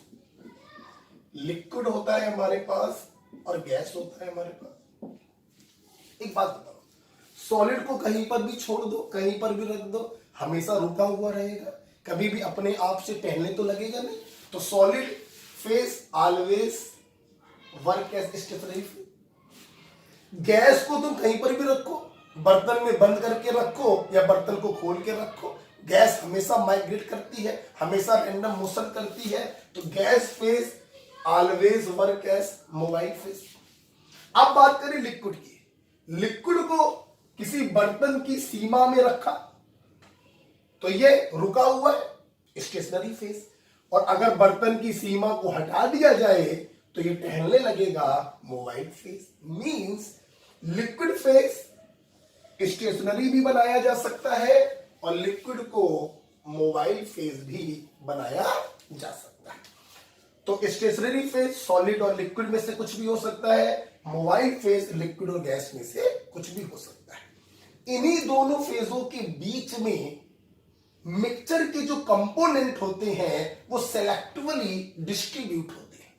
लिक्विड होता है हमारे पास, और गैस होता है हमारे पास। एक बात बताओ, सॉलिड को कहीं पर भी छोड़ दो, कहीं पर भी रख दो, हमेशा रुका हुआ रहेगा, कभी भी अपने आप से टहलने तो लगेगा नहीं। तो solid phase always work as stationary. Gas को तुम कहीं पर भी रखो, बर्तन में बंद करके रखो या बर्तन को खोल के रखो, गैस हमेशा माइग्रेट करती है, हमेशा रैंडम मोशन करती है। तो gas phase always work as mobile phase. अब बात करें लिक्विड की। लिक्विड को किसी बर्तन की सीमा में रखा तो ये रुका हुआ है, स्टेशनरी फेज, और अगर बर्तन की सीमा को हटा दिया जाए तो ये टहलने लगेगा, mobile phase. Means liquid phase stationary भी बनाया जा सकता है और लिक्विड को मोबाइल फेज भी बनाया जा सकता है। तो स्टेशनरी फेज सॉलिड और लिक्विड में से कुछ भी हो सकता है, मोबाइल फेज लिक्विड और गैस में से कुछ भी हो सकता है। इन्हीं दोनों फेजों के बीच में मिक्सचर के जो कंपोनेंट होते हैं वो सेलेक्टिवली डिस्ट्रीब्यूट होते हैं।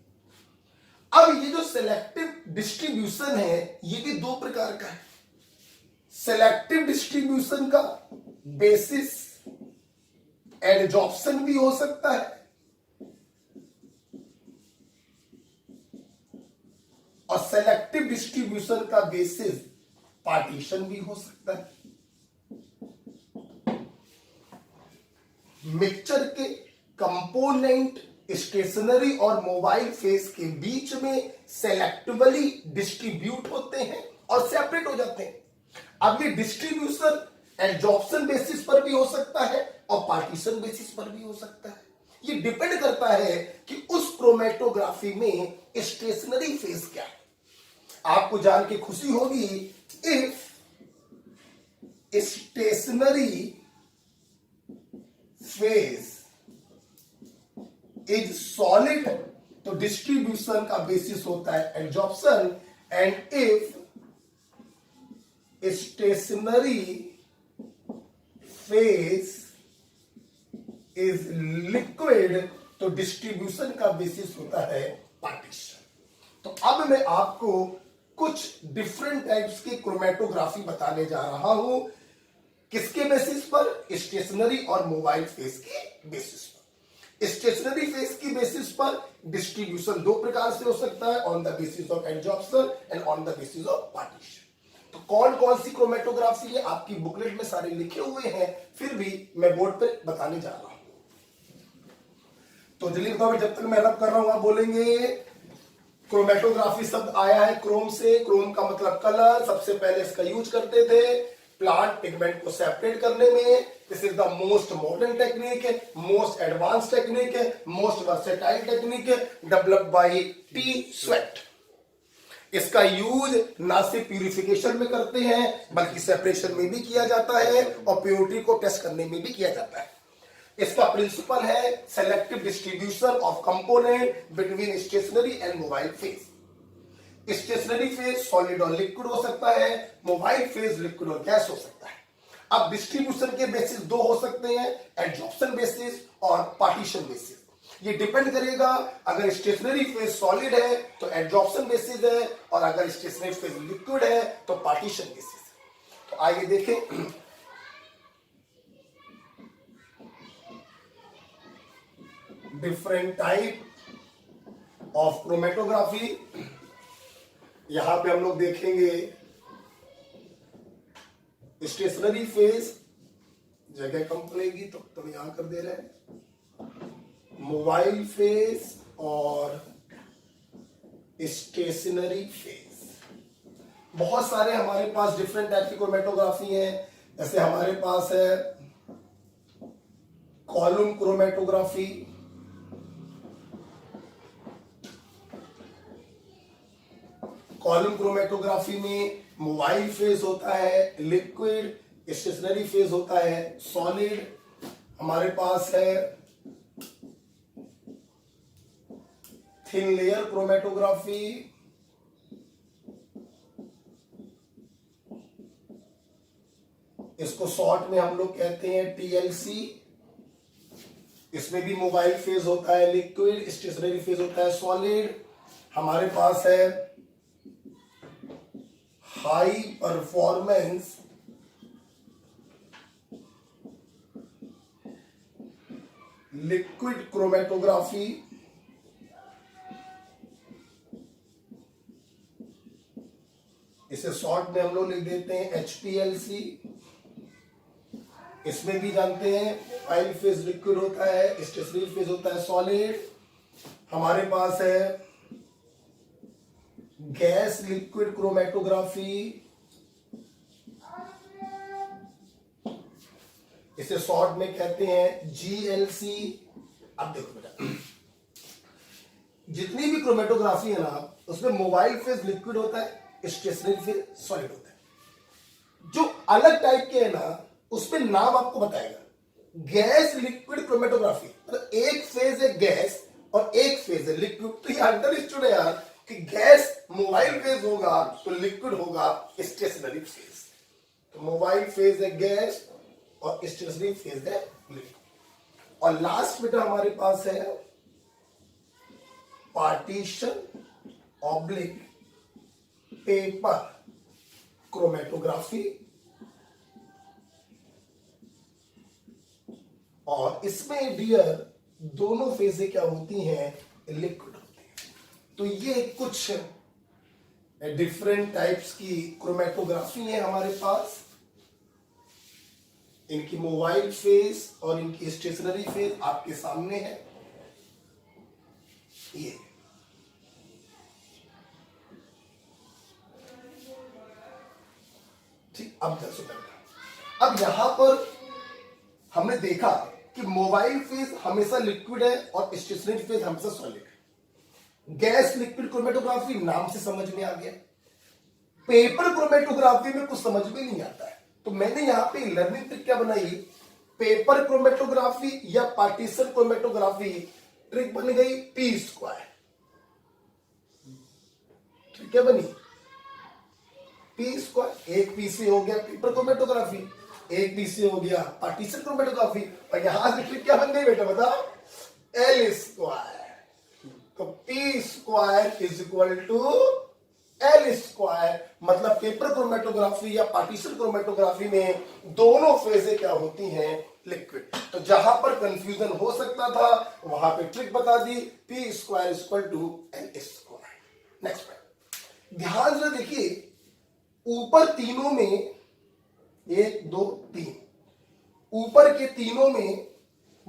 अब ये जो सेलेक्टिव डिस्ट्रीब्यूशन है ये भी दो प्रकार का है। सेलेक्टिव डिस्ट्रीब्यूशन का बेसिस एडजॉर्प्शन भी हो सकता है और सेलेक्टिव डिस्ट्रीब्यूशन का बेसिस पार्टीशन भी हो सकता है। मिक्सचर के कंपोनेंट स्टेशनरी और मोबाइल फेज के बीच में सेलेक्टिवली डिस्ट्रीब्यूट होते हैं और सेपरेट हो जाते हैं। अब ये डिस्ट्रीब्यूशन एडजॉर्प्शन बेसिस पर भी हो सकता है और पार्टीशन बेसिस पर भी हो सकता है। ये डिपेंड करता है कि उस क्रोमेटोग्राफी में स्टेशनरी फेज क्या है। आपको जान के खुशी होगी, if stationary phase is solid तो डिस्ट्रीब्यूशन का बेसिस होता है adsorption, and if stationary phase is liquid तो डिस्ट्रीब्यूशन का बेसिस होता है पार्टीशन। तो अब मैं आपको कुछ डिफरेंट टाइप्स की क्रोमेटोग्राफी बताने जा रहा हूं। किसके बेसिस पर? स्टेशनरी और मोबाइल फेज के बेसिस पर। स्टेशनरी फेज की बेसिस पर डिस्ट्रीब्यूशन दो प्रकार से हो सकता है, on the basis of adsorption and on the basis of partition. तो कौन कौन सी क्रोमेटोग्राफी है आपकी बुकलेट में सारे लिखे हुए हैं, फिर भी मैं बोर्ड पे बताने जा रहा हूं। तो जल्दी बताओ, जब तक मैं रब कर रहा हूं आप बोलेंगे। क्रोमेटोग्राफी शब्द आया है क्रोम से, क्रोम का मतलब कलर। सबसे पहले इसका यूज करते थे प्लांट पिगमेंट को सेपरेट करने में। This is the most modern technique, most advance technique, most versatile technique developed by T sweat. इसका यूज ना सिर्फ प्यूरिफिकेशन में करते हैं बल्कि सेपरेशन में भी किया जाता है और प्योरिटी को टेस्ट करने में भी किया जाता है। इसका प्रिंसिपल है selective distribution of component between stationary and mobile phase. Stationary phase solid और लिक्विड हो सकता है, मोबाइल फेज लिक्विड और गैस हो सकता है। अब डिस्ट्रीब्यूशन के बेसिस दो हो सकते हैं, एडजॉर्प्शन बेसिस और पार्टीशन बेसिस। ये डिपेंड करेगा, अगर स्टेशनरी फेज सॉलिड है तो एडजॉर्प्शन बेसिस है, और अगर स्टेशनरी फेज लिक्विड है तो पार्टीशन बेसिस है। तो आइए देखें, डिफरेंट टाइप ऑफ क्रोमेटोग्राफी। यहां पे हम लोग देखेंगे स्टेशनरी फेज, जगह कम पड़ेगी तो यहां कर दे रहे हैं, मोबाइल फेज और स्टेशनरी फेज। बहुत सारे हमारे पास डिफरेंट टाइप की क्रोमेटोग्राफी है। जैसे हमारे पास है कॉलम क्रोमेटोग्राफी, कॉलम क्रोमेटोग्राफी में मोबाइल फेज होता है लिक्विड, स्टेशनरी फेज होता है सॉलिड। हमारे पास है थिन लेयर क्रोमेटोग्राफी, इसको शॉर्ट में हम लोग कहते हैं टीएलसी। इसमें भी मोबाइल फेज होता है लिक्विड, स्टेशनरी फेज होता है सॉलिड। हमारे पास है हाई परफॉर्मेंस लिक्विड क्रोमेटोग्राफी, इसे शॉर्ट में हम लोग लिख देते हैं HPLC। इसमें भी जानते हैं मोबाइल फेज लिक्विड होता है, स्टेशनरी फेज होता है सॉलिड। हमारे पास है गैस लिक्विड क्रोमेटोग्राफी, इसे शॉर्ट में कहते हैं GLC। अब देखो बेटा, जितनी भी क्रोमेटोग्राफी है ना उसमें मोबाइल फेज लिक्विड होता है, स्टेशनरी फेज सॉलिड होता है। जो अलग टाइप के है ना उसमें नाम आपको बताएगा। गैस लिक्विड क्रोमेटोग्राफी मतलब एक फेज है गैस और एक फेज है लिक्विड। तो ये अंडरस्टूड है यार कि गैस मोबाइल फेज होगा तो लिक्विड होगा स्टेशनरी फेज। तो मोबाइल फेज है गैस और स्टेशनरी फेज है लिक्विड। और लास्ट बेटा हमारे पास है पार्टीशन ऑब्लिक पेपर क्रोमेटोग्राफी, और इसमें डियर दोनों फेजें क्या होती हैं, लिक्विड होती हैं। तो ये कुछ डिफरेंट टाइप्स की क्रोमेटोग्राफी है हमारे पास। इनकी मोबाइल फेज और इनकी स्टेशनरी फेज आपके सामने है। ये ठीक, अब अब यहां पर हमने देखा कि मोबाइल फेज हमेशा लिक्विड है और स्टेशनरी फेज हमेशा सॉलिड है। गैस लिक्विड क्रोमेटोग्राफी नाम से समझ में आ गया। पेपर क्रोमेटोग्राफी में कुछ समझ में नहीं आता है, तो मैंने यहां पे लर्निंग ट्रिक क्या बनाई, पेपर क्रोमेटोग्राफी या पार्टीशन क्रोमेटोग्राफी ट्रिक बन गई पी स्क्वायर। ट्रिक क्या बनी, पी स्क्वायर। एक पी से हो गया पेपर क्रोमेटोग्राफी, एक पी से हो गया पार्टीशन क्रोमेटोग्राफी, और यहां से ट्रिक क्या बन गई बेटा बताओ, एल स्क्वायर। तो P square is equal to L square. मतलब पेपर क्रोमेटोग्राफी या पार्टीशन क्रोमेटोग्राफी में दोनों फेजें क्या होती हैं, लिक्विड। तो जहां पर कंफ्यूजन हो सकता था वहां पे ट्रिक बता दी, P square is equal to L square. Next ध्यान से देखिए, ऊपर तीनों में 1 2 3, ऊपर के तीनों में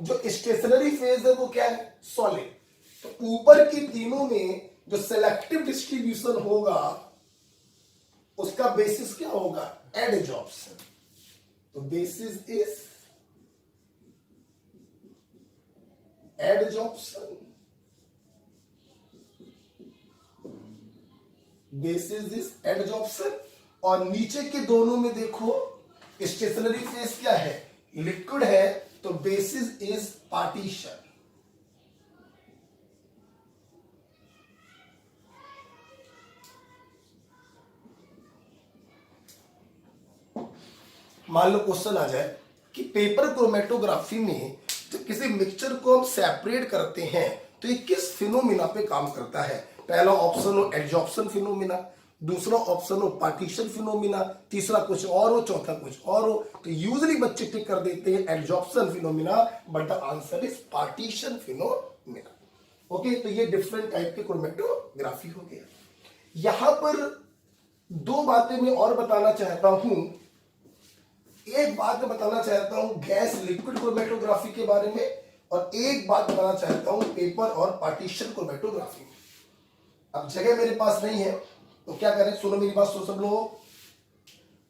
जो स्टेशनरी फेज है वो क्या है, सॉलिड। तो ऊपर की तीनों में जो सेलेक्टिव डिस्ट्रीब्यूशन होगा उसका बेसिस क्या होगा, एडजॉर्प्शन। तो basis is adsorption, basis is adsorption. और नीचे के दोनों में देखो स्टेशनरी फेज क्या है, लिक्विड है, तो बेसिस इज पार्टीशन। मान लो क्वेश्चन आ जाए कि पेपर क्रोमेटोग्राफी में जब किसी मिक्सचर को हम सेपरेट करते हैं तो ये किस फिनोमिना पे काम करता है। पहला ऑप्शन हो एडजॉर्प्शन फिनोमिना, दूसरा ऑप्शन हो पार्टीशन फिनोमिना, तीसरा कुछ और हो, चौथा कुछ और हो। तो यूजुअली बच्चे टिक कर देते हैं adsorption phenomena, but the answer is partition phenomena. Okay, तो ये डिफरेंट टाइप के क्रोमेटोग्राफी हो गया। यहां पर दो बातें मैं और बताना चाहता हूं। एक बात मैं बताना चाहता हूं गैस लिक्विड क्रोमेटोग्राफी के बारे में, और एक बात बताना चाहता हूं पेपर और पार्टीशन क्रोमेटोग्राफी में। अब जगह मेरे पास नहीं है तो क्या करें, सुनो मेरी बात, सुनो सब लोग।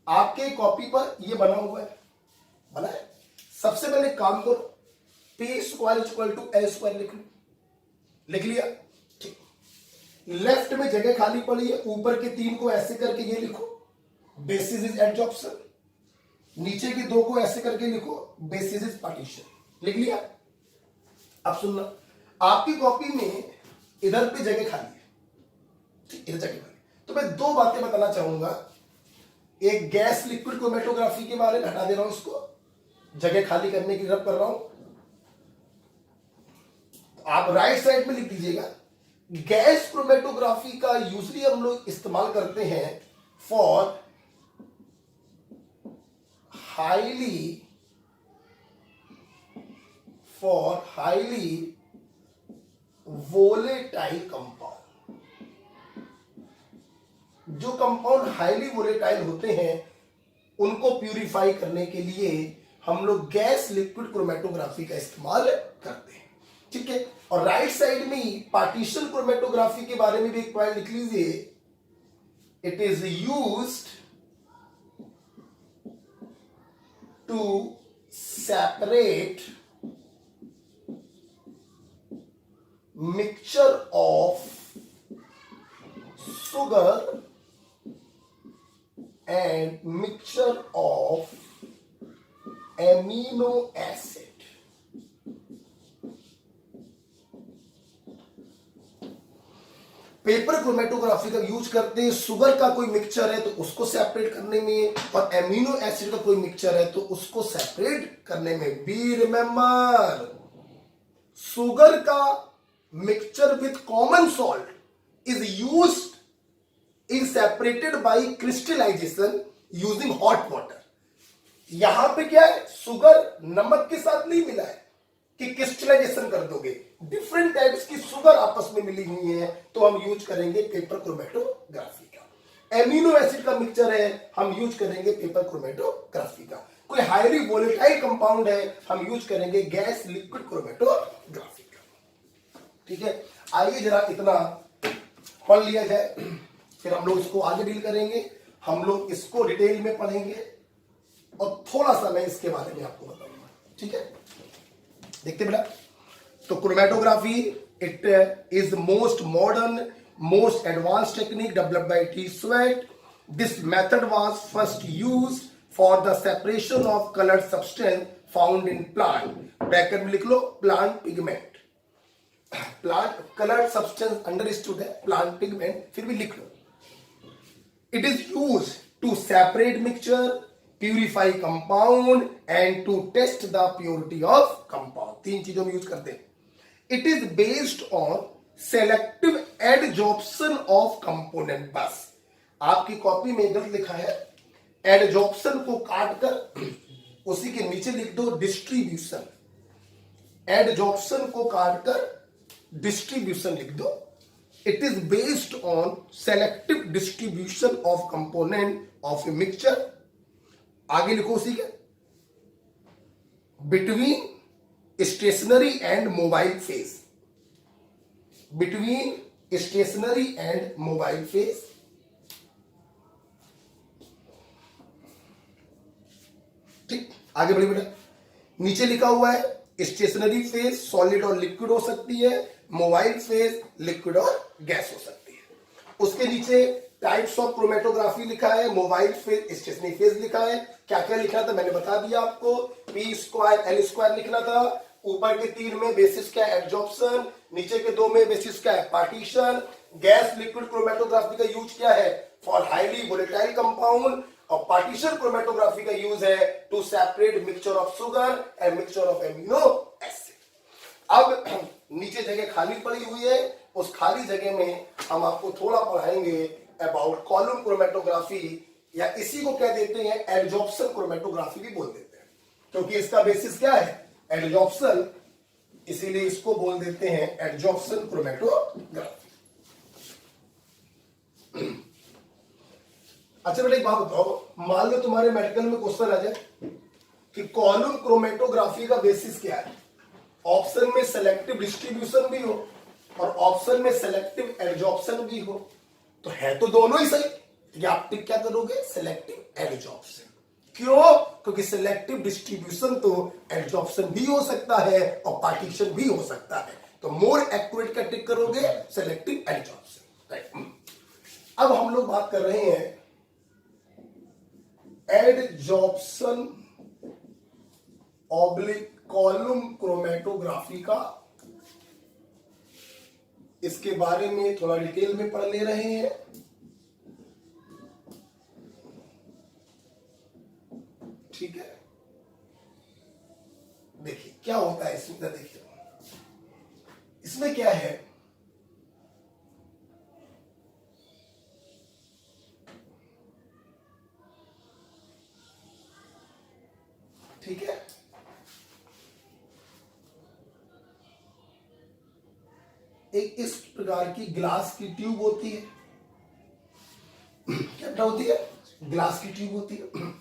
आपके कॉपी पर ये बना हुआ है, बना है। सबसे पहले काम करो, P square equal to A square लिख लिया, ठीक। लेफ्ट में जगह खाली पड़ी है, ऊपर के तीन को ऐसे करके ये लिखो, बेसिस इज एडजॉर्प्शन। नीचे के दो को ऐसे करके लिखो, बेसिस इज पार्टीशन। लिख लिया। अब सुनना, आपकी कॉपी में इधर पे जगह खाली है, इधर जगह खाली। तो मैं दो बातें बताना चाहूंगा, एक गैस लिक्विड क्रोमेटोग्राफी के बारे में, हटा दे रहा हूं इसको, जगह खाली करने की जरूरत कर रहा हूं। आप राइट साइड में लिख दीजिएगा, गैस क्रोमेटोग्राफी का यूजली हम लोग इस्तेमाल करते हैं फॉर हाईली वोलेटाइल कंपाउंड। जो कंपाउंड हाईली वोलेटाइल होते हैं उनको प्यूरिफाई करने के लिए हम लोग गैस लिक्विड क्रोमेटोग्राफी का इस्तेमाल करते हैं, ठीक है। और राइट साइड में ही पार्टीशन क्रोमेटोग्राफी के बारे में भी एक पॉइंट लिख लीजिए, it is used to separate mixture of sugar and mixture of amino acid। Paper chromatography का यूज करते हैं, शुगर का कोई मिक्सचर है तो उसको सेपरेट करने में, और एमिनो एसिड का कोई मिक्सचर है तो उसको सेपरेट करने में। बी रिमेंबर, शुगर का mixture with common salt is used is separated by crystallisation using hot water. यहां पे क्या है, शुगर नमक के साथ नहीं मिला है कि क्रिस्टलाइजेशन कर दोगे, डिफरेंट टाइप्स की शुगर आपस में मिली हुई है, तो हम यूज करेंगे पेपर क्रोमेटोग्राफी का। एमिनो एसिड का मिक्सचर है, हम यूज करेंगे पेपर क्रोमेटोग्राफी का। कोई हाईली वोलेटाइल कंपाउंड है, हम यूज करेंगे गैस लिक्विड क्रोमेटोग्राफी का, ठीक है। आइए जरा इतना पढ़ लिया जाए, फिर हम लोग इसको आगे डील करेंगे। हम लोग इसको डिटेल में पढ़ेंगे और थोड़ा सा मैं इसके बारे में आपको बताऊंगा, ठीक है। देखते बेटा, तो chromatography it is most modern most advance technique developed by Tswett. This method was first used for the separation of coloured substance found in plant. Bracket में लिख लो plant pigment, plant coloured substance understood है, प्लांट पिगमेंट फिर भी लिख लो। It is used to separate mixture, purify compound and to test the purity of compound. तीन चीजों में यूज करते हैं। It is based on selective adsorption of component. बस आपकी कॉपी में गलत लिखा है, एडजॉर्प्शन को काटकर उसी के नीचे लिख दो डिस्ट्रीब्यूशन। एडजॉर्प्शन को काटकर डिस्ट्रीब्यूशन लिख दो। It is based on selective distribution of component of a mixture. आगे लिखो उसी के, between stationary and mobile phase, between stationary and mobile phase. ठीक, आगे बढ़िए बेटा। नीचे लिखा हुआ है स्टेशनरी फेज सॉलिड और लिक्विड हो सकती है, मोबाइल फेज लिक्विड और गैस हो सकती है। उसके नीचे टाइप्स ऑफ क्रोमेटोग्राफी लिखा है, मोबाइल फेज, स्टेशनरी फेज लिखा है। क्या क्या लिखना था मैंने बता दिया आपको, पी स्क्वायर एल स्क्वायर लिखना था। ऊपर के 3 में बेसिस क्या है एब्जॉर्प्शन, नीचे के 2 में बेसिस क्या है पार्टीशन। गैस लिक्विड क्रोमेटोग्राफी का यूज क्या है, फॉर हाईली वोलेटाइल कंपाउंड, और पार्टीशन क्रोमेटोग्राफी का यूज है to separate mixture of sugar and mixture of amino acid. अब नीचे जगह खाली पड़ी हुई है, उस खाली जगह में हम आपको थोड़ा पढ़ाएंगे अबाउट कॉलम क्रोमेटोग्राफी, या इसी को क्या देते हैं एडजॉर्प्शन क्रोमेटोग्राफी भी बोल देते हैं, क्योंकि इसका बेसिस क्या है एडजॉर्प्शन, इसीलिए इसको बोल देते हैं एडजॉर्प्शन क्रोमेटोग्राफी। अच्छा बेटा एक बात बताओ, मान लो तुम्हारे मेडिकल में क्वेश्चन आ जाए कि कॉलम क्रोमेटोग्राफी का बेसिस क्या है, ऑप्शन में सेलेक्टिव डिस्ट्रीब्यूशन भी हो और ऑप्शन में सेलेक्टिव एडजॉर्प्शन भी हो, तो है तो दोनों ही सही, तो आप टिक क्या करोगे सेलेक्टिव एडजॉर्प्शन। क्यों, क्योंकि सेलेक्टिव डिस्ट्रीब्यूशन तो एडजॉर्प्शन भी हो सकता है और पार्टीशन भी हो सकता है, तो मोर एक्यूरेट का टिक करोगे सेलेक्टिव एडजॉर्प्शन। राइट, अब हम लोग बात कर रहे हैं एडजॉर्प्शन ऑब्लिक कॉलम क्रोमेटोग्राफी का, इसके बारे में थोड़ा डिटेल में पढ़ ले रहे हैं। ठीक है, देखिए क्या होता है इसमें, देखिए इसमें क्या है, ठीक है, एक इस प्रकार की ग्लास की ट्यूब होती है, क्या होती है ग्लास की ट्यूब होती है।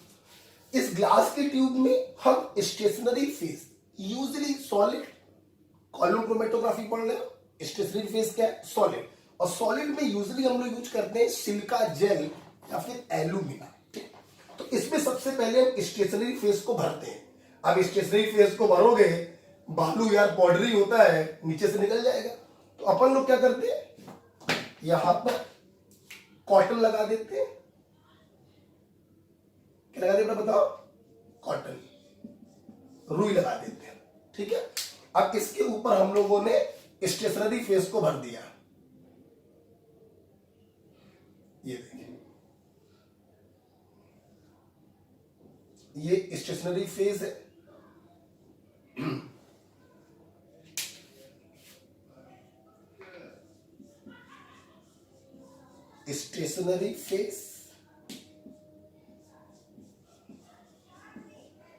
इस ग्लास की ट्यूब में हम stationary phase, usually solid, column chromatography पढ़ रहे हो, स्टेशनरी फेज क्या है सॉलिड, और सॉलिड में यूजुअली हम लोग यूज करते हैं सिलिका जेल या फिर एल्यूमिना। ठीक, तो इसमें सबसे पहले हम स्टेशनरी फेज को भरते हैं। अब स्टेशनरी फेज को भरोगे, बालू यार पाउडरी होता है, नीचे से निकल जाएगा, तो अपन लोग क्या करते हैं यहां पर कॉटन लगा देते हैं। क्या लगा देते बताओ, कॉटन, रुई लगा देते हैं। ठीक है, अब इसके ऊपर हम लोगों ने स्टेशनरी फेज को भर दिया, ये देखिए ये स्टेशनरी फेज है। स्टेशनरी फेज,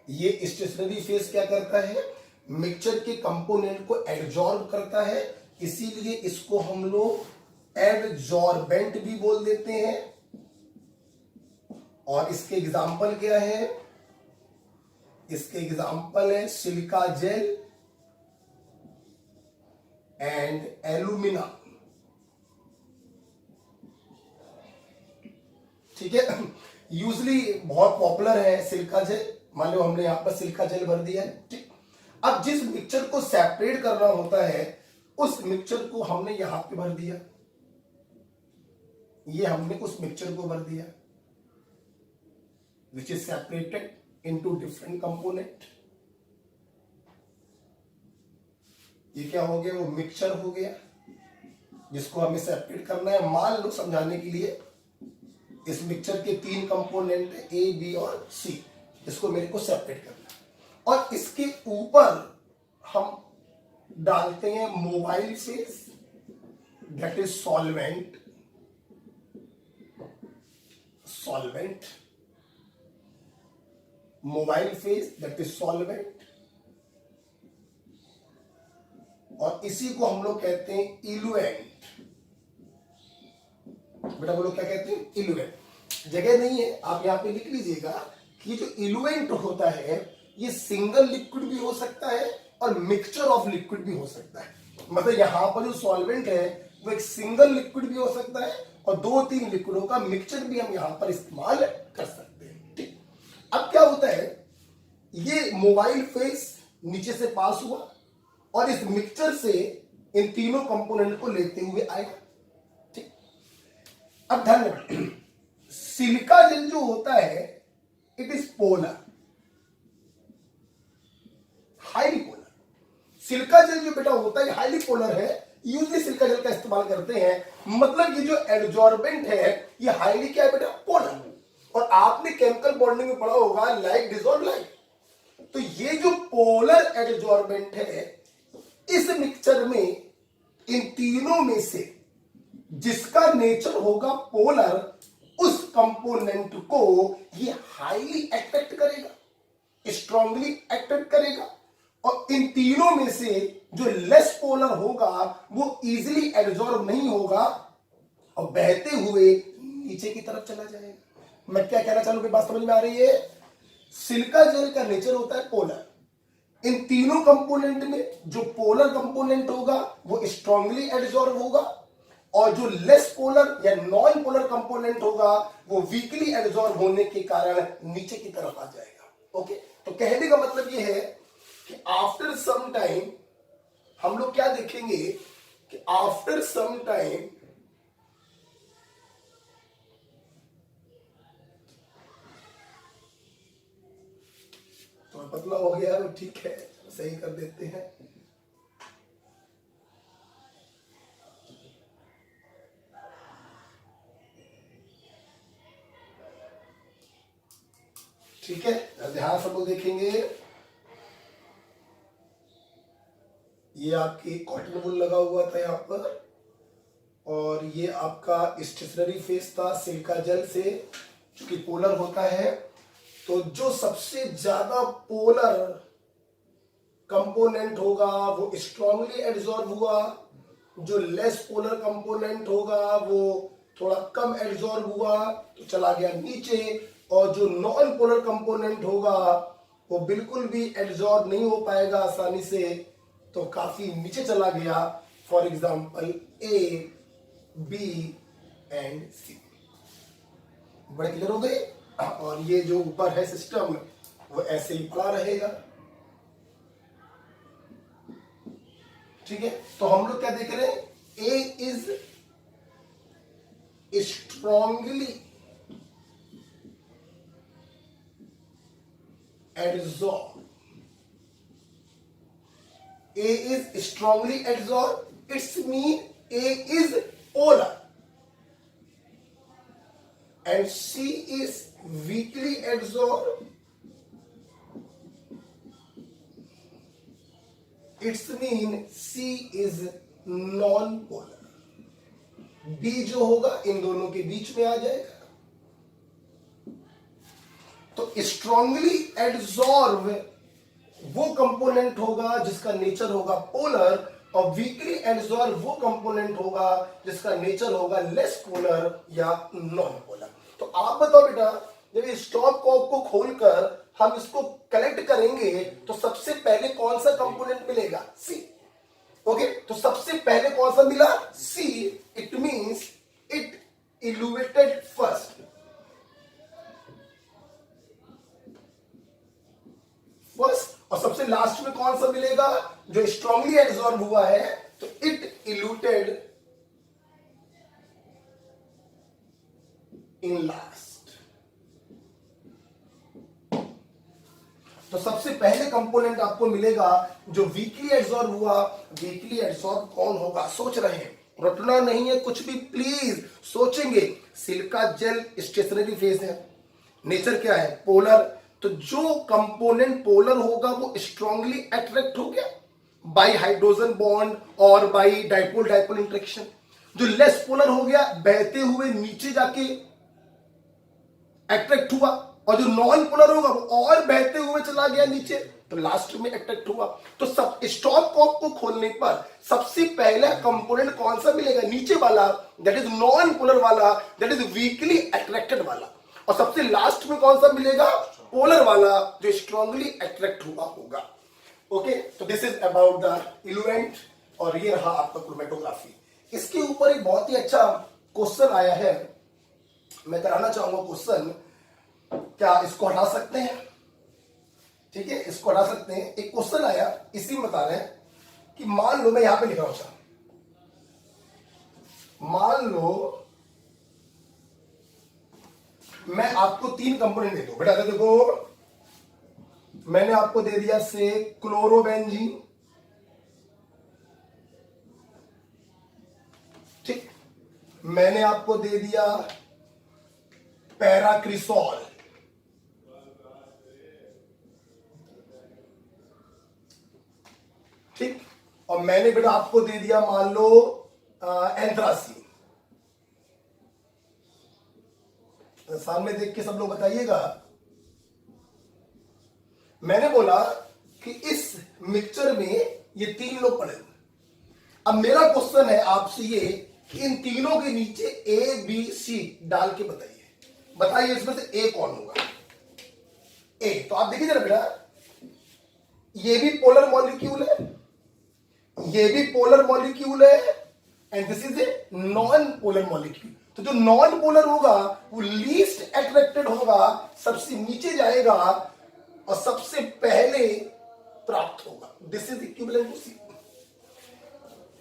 ये स्टेशनरी फेज क्या करता है, मिक्सचर के कंपोनेंट को एडजॉर्ब करता है, इसीलिए इसको हम लोग एडजॉर्बेंट भी बोल देते हैं। और इसके एग्जाम्पल क्या है, इसके एग्जाम्पल है सिलिका जेल एंड एल्यूमिना। ठीक है, यूजली बहुत पॉपुलर है सिलिका जेल, मान लो हमने यहां पर सिलिका जेल भर दिया है। ठीक, अब जिस मिक्सचर को सेपरेट करना होता है उस मिक्सचर को हमने यहां पे भर दिया, ये हमने उस मिक्सचर को भर दिया, which is separated into different component. ये क्या हो गया, वो मिक्सचर हो गया जिसको हमें सेपरेट करना है। मान लो समझाने के लिए इस मिक्सचर के 3 कंपोनेंट है ए बी और सी, इसको मेरे को सेपरेट करना है, और इसके ऊपर हम डालते हैं mobile phase, that is solvent, solvent, mobile phase that is solvent, और इसी को हम लोग कहते हैं इलुएंट। बेटा वो लोग क्या कहते हैं इलुएंट, जगह नहीं है आप यहां पे लिख लीजिएगा कि जो इलुएंट होता है ये सिंगल लिक्विड भी हो सकता है और मिक्सचर ऑफ लिक्विड भी हो सकता है। मतलब यहां पर जो सॉल्वेंट है वो एक सिंगल लिक्विड भी हो सकता है और 2-3 लिक्विडों का मिक्सचर भी हम यहां पर इस्तेमाल कर सकते हैं। ठीक, अब क्या होता है, ये मोबाइल फेस नीचे से पास हुआ और इस मिक्सचर से इन तीनों कंपोनेंट को लेते हुए आएगा। ठीक, अब ध्यान रखिए, सिलिका जेल जो होता है it is polar, highly polar. Silica gel जो बेटा होता है हाईली पोलर है, यूजली सिलिका जेल का इस्तेमाल करते हैं। मतलब ये जो एडजॉर्बेंट है ये हाईली क्या है बेटा, पोलर। और आपने केमिकल बॉन्डिंग में पढ़ा होगा लाइक डिसॉल्व लाइक। तो ये जो पोलर एडजॉर्बेंट है इस मिक्सचर में इन तीनों में से जिसका नेचर होगा पोलर उस कंपोनेंट को ये हाईली अट्रैक्ट करेगा, स्ट्रांगली अट्रैक्ट करेगा। और इन तीनों में से जो लेस पोलर होगा वो इजीली एब्जॉर्ब नहीं होगा और बहते हुए नीचे की तरफ चला जाएगा। मैं क्या कहना चाहूं, बात समझ में आ रही है? सिलिका जेल का नेचर होता है पोलर। इन तीनों कंपोनेंट में जो पोलर कंपोनेंट होगा वो स्ट्रांगली एब्जॉर्ब होगा और जो लेस पोलर या नॉन पोलर कंपोनेंट होगा वो वीकली एब्जॉर्ब होने के कारण नीचे की तरफ आ जाएगा। ओके, तो कहने का मतलब ये है कि आफ्टर सम टाइम हम लोग क्या देखेंगे कि आफ्टर सम टाइम तो पतला हो गया है, ठीक है, सही कर देते हैं। ठीक है, ध्यान सब लोग देखेंगे। ये आपकी कॉटन वूल लगा हुआ था यहाँ पर और ये आपका स्टेशनरी फेस था सिलिका जेल से, चूंकि पोलर होता है तो जो सबसे ज्यादा पोलर कंपोनेंट होगा वो स्ट्रांगली एब्जॉर्ब हुआ, जो लेस पोलर कंपोनेंट होगा वो थोड़ा कम एब्जॉर्ब हुआ तो चला गया नीचे, और जो नॉन पोलर कंपोनेंट होगा वो बिल्कुल भी एब्जॉर्ब नहीं हो पाएगा आसानी से तो काफी नीचे चला गया। For example A, B and C. बड़े क्लियर हो गए? और ये जो ऊपर है सिस्टम वो ऐसे ही पड़ा रहेगा। ठीक है, तो हम लोग क्या देख रहे हैं, A is strongly absorb, A is strongly adsorbed, it's mean A is polar and C is weakly adsorbed, it's mean C is non-polar। B जो होगा इन दोनों के बीच में आ जाएगा। तो स्ट्रांगली एड्सॉर्ब वो कंपोनेंट होगा जिसका नेचर होगा पोलर और वीकली एड्सॉर्ब वो कंपोनेंट होगा जिसका नेचर होगा लेस पोलर या नॉन पोलर। तो आप बताओ बेटा, जब ये स्टॉप कॉर्क को खोलकर हम इसको कलेक्ट करेंगे तो सबसे पहले कौन सा कंपोनेंट मिलेगा? सी। ओके, तो सबसे पहले कौन सा मिला? C. It means it illuminated first. और सबसे लास्ट में कौन सा मिलेगा? जो स्ट्रांगली एब्जॉर्ब हुआ है तो इट इल्यूटेड इन लास्ट। तो सबसे पहले कंपोनेंट आपको मिलेगा जो वीकली एब्जॉर्ब हुआ। वीकली एब्जॉर्ब कौन होगा? सोच रहे हैं, रटना नहीं है कुछ भी, प्लीज सोचेंगे। सिलिका जेल स्टेशनरी फेज है, नेचर क्या है? पोलर। तो जो कंपोनेंट पोलर होगा वो स्ट्रांगली अट्रैक्ट हो गया बाय हाइड्रोजन बॉन्ड और बाय डाइपोल डाइपोल इंटरेक्शन। जो लेस पोलर हो गया बहते हुए नीचे जाके अट्रैक्ट हुआ, और जो नॉन पोलर होगा वो और बहते हुए चला गया नीचे तो लास्ट में अट्रैक्ट हुआ। तो सब स्टॉप कॉर्क को खोलने पर सबसे पहला कंपोनेंट कौन सा मिलेगा? नीचे वाला, दैट इज नॉन पोलर वाला, दैट इज वीकली अट्रैक्टेड वाला। और सबसे लास्ट में कौन सा मिलेगा? पोलर वाला जो स्ट्रांगली अट्रैक्ट हुआ होगा। ओके, तो दिस इज अबाउट द इलुएंट और ये रहा आपका क्रोमेटोग्राफी। इसके ऊपर एक बहुत ही अच्छा क्वेश्चन आया है, मैं कराना चाहूंगा क्वेश्चन। क्या इसको हटा सकते हैं? ठीक है, इसको हटा सकते हैं। एक क्वेश्चन आया, इसी में बता रहे हैं कि मान लो, मैं यहां पे लिख रहा हूं, मान लो मैं आपको 3 कंपोनेंट दे दूं बेटा। देखो, मैंने आपको दे दिया से क्लोरोबेंजीन, ठीक, मैंने आपको दे दिया पैराक्रिसॉल, ठीक, और मैंने बेटा आपको दे दिया मान लो एंथ्रासीन। सामने देख के सब लोग बताइएगा। मैंने बोला कि इस मिक्सचर में ये 3 लोग पड़े। अब मेरा क्वेश्चन है आपसे ये कि इन तीनों के नीचे ए बी सी डाल के बताइए इसमें से ए कौन होगा। ए, तो आप देखिए जरा बेटा, ये भी पोलर मॉलिक्यूल है, ये भी पोलर मॉलिक्यूल है, and this is a non polar molecule. तो जो नॉन पोलर होगा वो लीस्ट अट्रैक्टेड होगा, सबसे नीचे जाएगा और सबसे पहले प्राप्त होगा। दिस इज इक्विवेलेंट टू सी।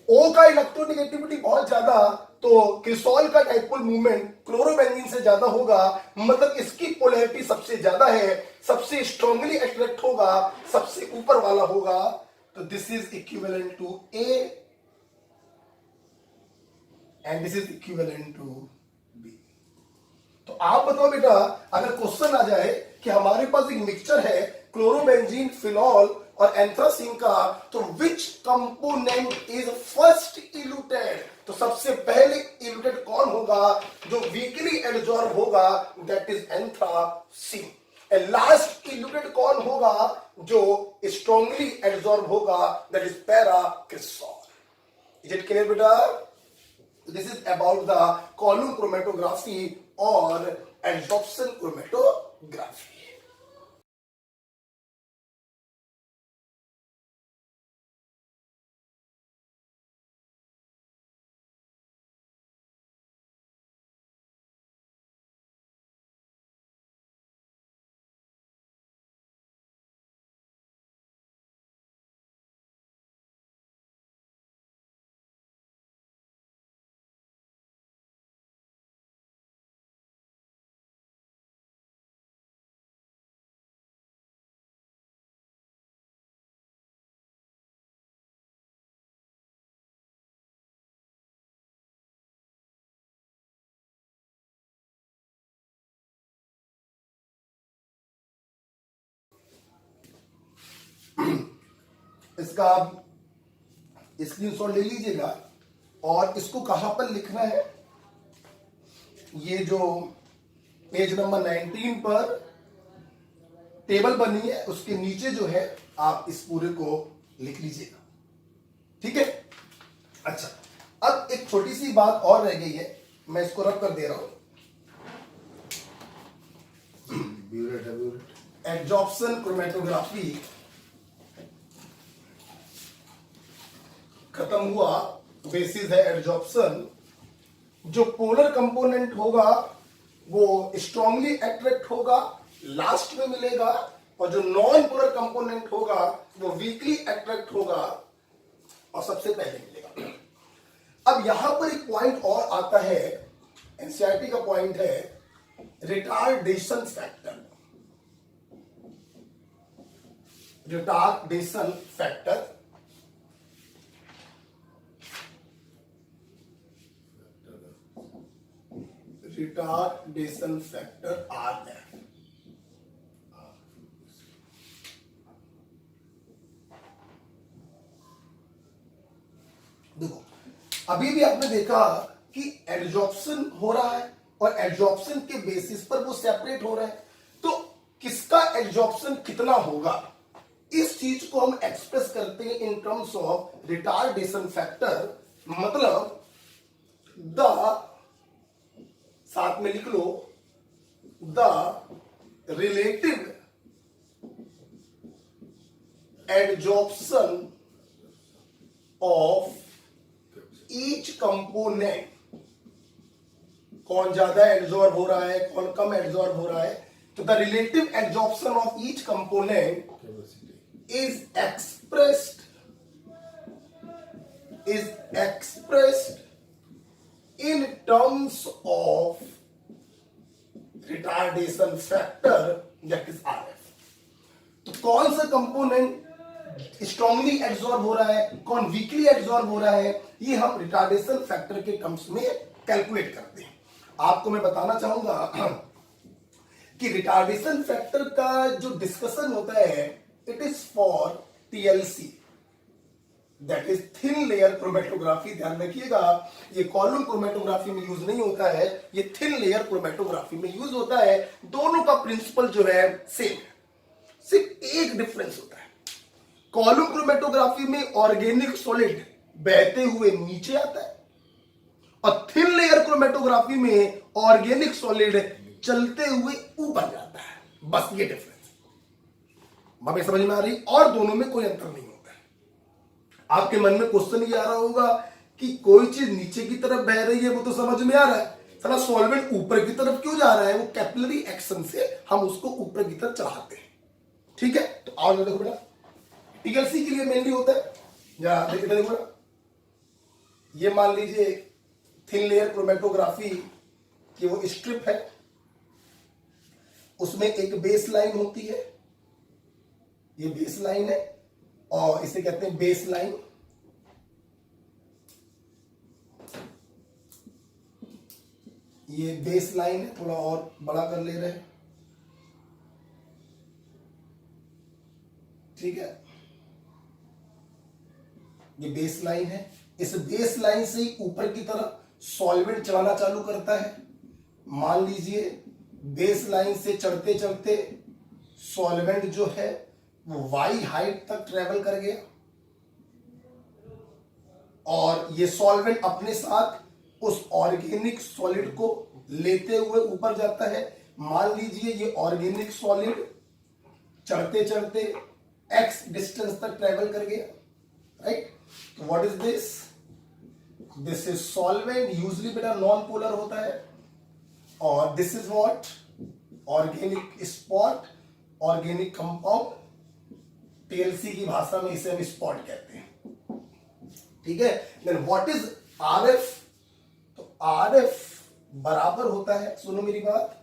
ओ का इलेक्ट्रोनेगेटिविटी बहुत ज्यादा, तो क्रिसॉल का डाइपोल मूवमेंट क्लोरोबेंजीन से ज्यादा होगा, मतलब इसकी पोलैरिटी सबसे ज्यादा है, सबसे स्ट्रांगली अट्रैक्ट होगा, सबसे ऊपर वाला होगा। तो this is equivalent to A and this is equivalent to B. तो आप बताओ बेटा, अगर क्वेश्चन आ जाए कि हमारे पास एक मिक्सचर है क्लोरोबेंजीन, फिनॉल और एंथ्रासीन का, तो which component is first eluted, तो सबसे पहले इल्यूटेड कौन होगा? जो वीकली एडजॉर्ब होगा, that is anthracene. And last eluted कौन होगा? जो स्ट्रांगली एडजॉर्ब होगा, that is paracresol. Is it clear बेटा? This is about the column chromatography और एडजॉर्प्शन क्रोमेटोग्राफी। इसका आप स्क्रीनशॉट ले लीजिएगा और इसको कहां पर लिखना है? ये जो पेज नंबर 19 पर टेबल बनी है उसके नीचे जो है आप इस पूरे को लिख लीजिएगा, ठीक है। अच्छा, अब एक छोटी सी बात और रह गई है, मैं इसको रब कर दे रहा हूं। एडजॉर्प्शन क्रोमेटोग्राफी खत्म हुआ, बेसिस है एडजॉर्प्शन। जो पोलर कंपोनेंट होगा वो स्ट्रांगली अट्रैक्ट होगा, लास्ट में मिलेगा, और जो नॉन पोलर कंपोनेंट होगा वो वीकली अट्रैक्ट होगा और सबसे पहले मिलेगा। अब यहां पर एक पॉइंट और आता है, एनसीईआरटी का पॉइंट है retardation factor. Retardation factor retardation factor R है। देखो, अभी भी आपने देखा कि एडजॉर्प्शन हो रहा है और एडजॉर्प्शन के बेसिस पर वो सेपरेट हो रहे हैं। तो किसका एडजॉर्प्शन कितना होगा, इस चीज को हम एक्सप्रेस करते हैं in terms of retardation factor. मतलब द, साथ में लिख लो, the relative adsorption of each component, कौन ज्यादा एड्सॉर्ब हो रहा है, कौन कम एड्सॉर्ब हो रहा है, तो the relative adsorption of each component is expressed in terms of retardation factor, that is RF. तो कौन सा कंपोनेंट स्ट्रांगली एब्जॉर्ब हो रहा है, कौन वीकली एब्जॉर्ब हो रहा है, ये हम रिटार्डेशन फैक्टर के टर्म्स में कैलकुलेट करते हैं। आपको मैं बताना चाहूंगा कि रिटार्डेशन फैक्टर का जो डिस्कशन होता है, it is for TLC, that is thin layer chromatography. ध्यान रखिएगा, ये कॉलम क्रोमेटोग्राफी में यूज नहीं होता है, ये थिन लेयर क्रोमेटोग्राफी में यूज होता है। दोनों का प्रिंसिपल जो है सेम है, सिर्फ एक डिफरेंस होता है। कॉलम क्रोमेटोग्राफी में ऑर्गेनिक सॉलिड बहते हुए नीचे आता है और थिन लेयर क्रोमेटोग्राफी में ऑर्गेनिक सॉलिड चलते हुए ऊपर जाता है। बस ये डिफरेंस हमें समझ में आ रही, और दोनों में कोई अंतर नहीं होता है। आपके मन में क्वेश्चन ये आ रहा होगा कि कोई चीज नीचे की तरफ बह रही है, वो तो समझ में आ रहा है, साला सॉल्वेंट ऊपर की तरफ क्यों जा रहा है? वो कैपिलरी एक्शन से हम उसको ऊपर की तरफ चढ़ाते हैं। ठीक है, तो आओ देखो बेटा, TLC के लिए मेनली होता है, या देखो बेटा, ये मान लीजिए थिन लेयर क्रोमेटोग्राफी की वो स्ट्रिप है, उसमें एक बेस लाइन होती है, ये बेस लाइन है और इसे कहते हैं बेस लाइन। ये बेस लाइन है, थोड़ा और बड़ा कर ले रहे हैं, ठीक है, ये बेस लाइन है। इस बेस लाइन से ही ऊपर की तरफ सॉल्वेंट चलाना चालू करता है। मान लीजिए बेस लाइन से चढ़ते चढ़ते सॉल्वेंट जो है वो वाई हाइट तक ट्रेवल कर गया और ये सॉल्वेंट अपने साथ उस ऑर्गेनिक सॉलिड को लेते हुए ऊपर जाता है। मान लीजिए ये ऑर्गेनिक सॉलिड चढ़ते चढ़ते x डिस्टेंस तक ट्रेवल कर गया, राइट। तो what is this? This is solvent, usually बेटा नॉन पोलर होता है, और this is what? Organic spot, organic compound. TLC की भाषा में इसे हम स्पॉट कहते हैं, ठीक है। Then what is RF? तो RF बराबर होता है, सुनो मेरी बात,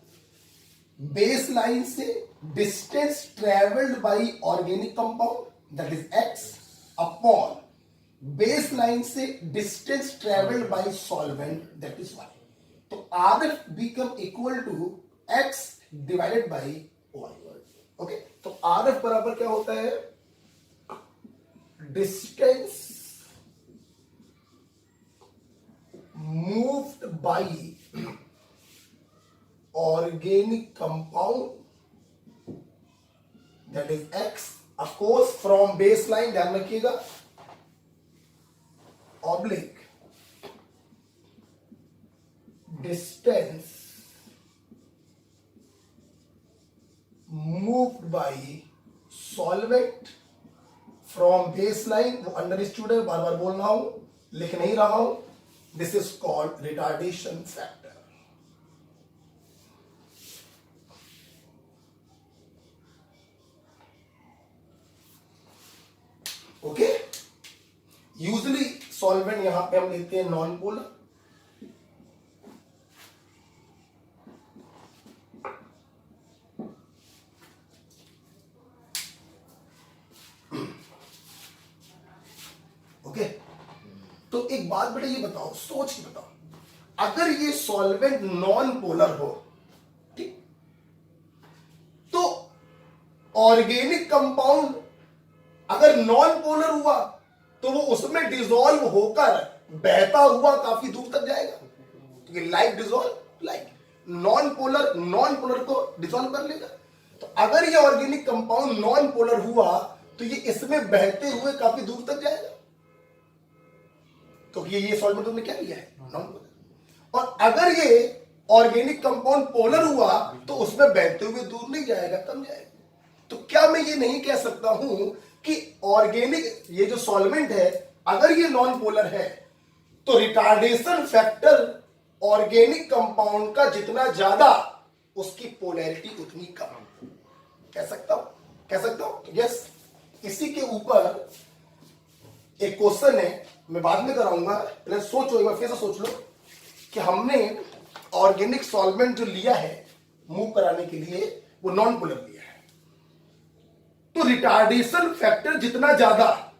बेस लाइन से distance travelled by organic compound that is x upon base line से distance travelled by solvent that is y। तो RF become equal to x divided by y। Okay, तो RF बराबर क्या होता है? Distance moved by organic compound that is x, of course from base line, ध्यान रखिएगा, oblique distance moved by solvent from baseline। वो अंडरस्टूड है, बार बार बोल रहा हूं, लिख नहीं रहा हूं। This is called retardation factor. Okay, usually solvent यहां पे हम लेते हैं नॉन पोलर, तो एक बात बेटा ये बताओ, सोच के बताओ, अगर ये सॉल्वेंट नॉन पोलर हो, ठीक, तो ऑर्गेनिक कंपाउंड अगर नॉन पोलर हुआ तो वो उसमें डिसॉल्व होकर बहता हुआ काफी दूर तक जाएगा, क्योंकि like dissolve like, non polar को डिसॉल्व कर लेगा। तो अगर ये ऑर्गेनिक कंपाउंड नॉन पोलर हुआ तो ये इसमें बहते हुए काफी दूर तक जाएगा, तो ये सॉल्वेंट तुमने क्या लिया है? Non polar. और अगर ये ऑर्गेनिक कंपाउंड पोलर हुआ तो उसमें बहते हुए दूर नहीं जाएगा, कम जाएगा। तो क्या मैं ये नहीं कह सकता हूं कि ऑर्गेनिक ये जो सॉल्वेंट है अगर ये नॉन पोलर है तो रिटार्डेशन फैक्टर ऑर्गेनिक कंपाउंड का जितना ज्यादा उसकी पोलैरिटी उतनी कम। कह सकता हूं यस। इसी के ऊपर एक क्वेश्चन है, मैं बाद में कराऊंगा, पहले सोचो एक बार, फिर से सोच लो कि हमने ऑर्गेनिक सॉल्वेंट जो लिया है मूव कराने के लिए वो नॉन पोलर लिया है, तो रिटार्डेशन फैक्टर जितना ज्यादा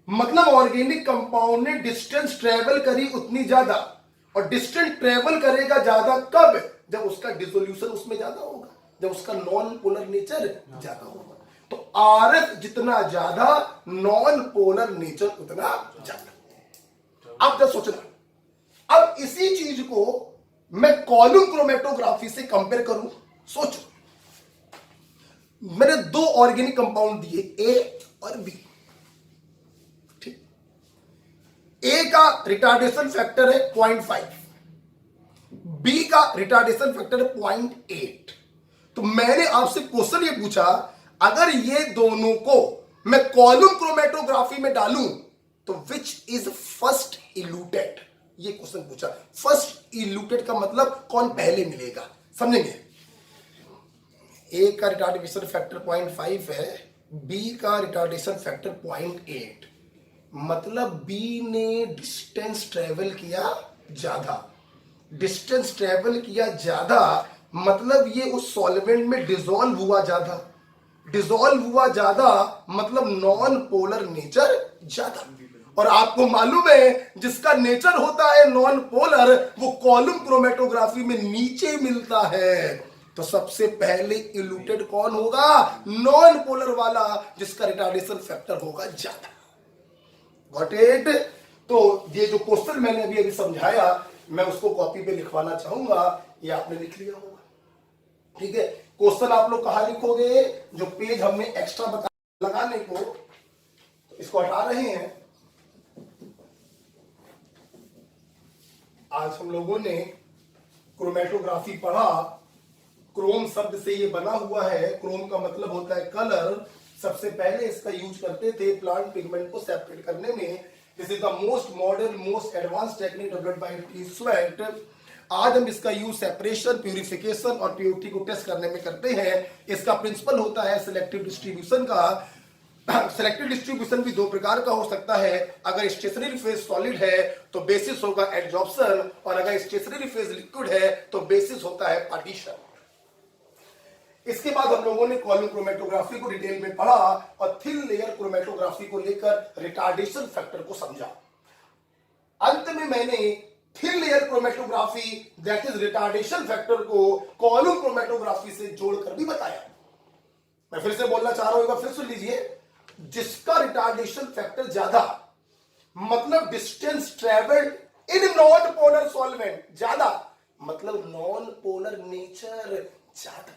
मतलब ऑर्गेनिक कंपाउंड ने डिस्टेंस ट्रेवल करी उतनी ज्यादा, और डिस्टेंस ट्रेवल करेगा ज्यादा कब? जब उसका डिसोल्यूशन उसमें ज्यादा होगा, जब उसका नॉन पोलर नेचर ज्यादा होगा। तो आरएफ जितना ज्यादा नॉन पोलर नेचर उतना ज्यादा। अब जब सोचना, अब इसी चीज को मैं कॉलम क्रोमेटोग्राफी से कंपेयर करूं। सोचो, मैंने दो ऑर्गेनिक कंपाउंड दिए ए और बी, ठीक। ए का रिटार्डेशन फैक्टर है 0.5, बी का रिटार्डेशन फैक्टर है 0.8। तो मैंने आपसे क्वेश्चन ये पूछा, अगर ये दोनों को मैं कॉलम क्रोमेटोग्राफी में डालूं तो विच इज फर्स्ट इल्यूटेड, ये क्वेश्चन पूछा। फर्स्ट इल्यूटेड का मतलब कौन पहले मिलेगा, समझेंगे। ए का रिटार्डेशन फैक्टर 0.5 है, बी का रिटार्डेशन फैक्टर 0.8, मतलब बी ने डिस्टेंस ट्रेवल किया ज्यादा। डिस्टेंस ट्रेवल किया ज्यादा मतलब ये उस सॉल्वेंट में डिसॉल्व हुआ ज्यादा, डिसॉल्व हुआ ज्यादा मतलब नॉन पोलर नेचर ज्यादा। और आपको मालूम है जिसका नेचर होता है नॉन पोलर वो कॉलम क्रोमेटोग्राफी में नीचे मिलता है। तो सबसे पहले इल्यूटेड कौन होगा? नॉन पोलर वाला, जिसका रिटार्डेशन फैक्टर होगा ज्यादा। Got it? तो ये जो क्वेश्चन मैंने अभी समझाया मैं उसको कॉपी पे लिखवाना चाहूंगा, ये आपने लिख लिया होगा, ठीक है। क्वेश्चन आप लोग कहां लिखोगे? जो पेज हमने एक्स्ट्रा बता लगाने को, तो इसको हटा रहे हैं। आज हम लोगों ने क्रोमेटोग्राफी पढ़ा। क्रोम शब्द से ये बना हुआ है, क्रोम का मतलब होता है कलर। सबसे पहले इसका यूज करते थे प्लांट पिगमेंट को सेपरेट करने में। This is the most modern most advance technique developed by T sweat. आज हम इसका यूज सेपरेशन, प्यूरिफिकेशन और प्योरिटी को टेस्ट करने में करते हैं। इसका प्रिंसिपल होता है सिलेक्टिव डिस्ट्रीब्यूशन का। सिलेक्टिव डिस्ट्रीब्यूशन भी दो प्रकार का हो सकता है। अगर स्टेशनरी फेज सॉलिड है तो बेसिस होगा एडजॉर्प्शन, और अगर स्टेशनरी फेज लिक्विड है तो बेसिस होता है पार्टीशन। इसके बाद हम लोगों ने कॉलम क्रोमेटोग्राफी को डिटेल में पढ़ा और थिन लेयर क्रोमेटोग्राफी को लेकर रिटार्डेशन फैक्टर को समझा। अंत में मैंने thin layer chromatography that is retardation factor को कॉलम क्रोमेटोग्राफी से जोड़कर भी बताया। मैं फिर से बोलना चाह रहा हूं, एक बार फिर सुन लीजिए। जिसका रिटार्डेशन फैक्टर ज्यादा मतलब distance travelled in non polar solvent ज्यादा, मतलब नॉन पोलर नेचर ज्यादा।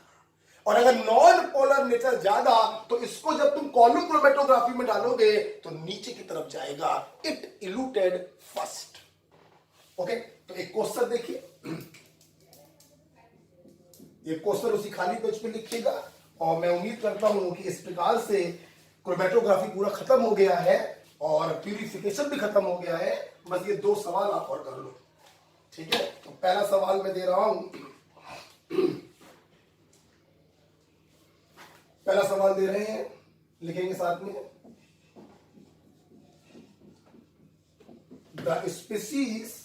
और अगर नॉन पोलर नेचर ज्यादा तो इसको जब तुम कॉलम क्रोमेटोग्राफी में डालोगे तो नीचे की तरफ जाएगा। It eluted first. ओके, तो एक क्वेश्चन देखिए, ये क्वेश्चन उसी खाली पेज पे लिखिएगा। और मैं उम्मीद करता हूं कि इस प्रकार से क्रोमेटोग्राफी पूरा खत्म हो गया है और प्यूरिफिकेशन भी खत्म हो गया है। बस ये दो सवाल आप और कर लो, ठीक है। तो पहला सवाल मैं दे रहा हूं, पहला सवाल दे रहे हैं, लिखेंगे साथ में। The species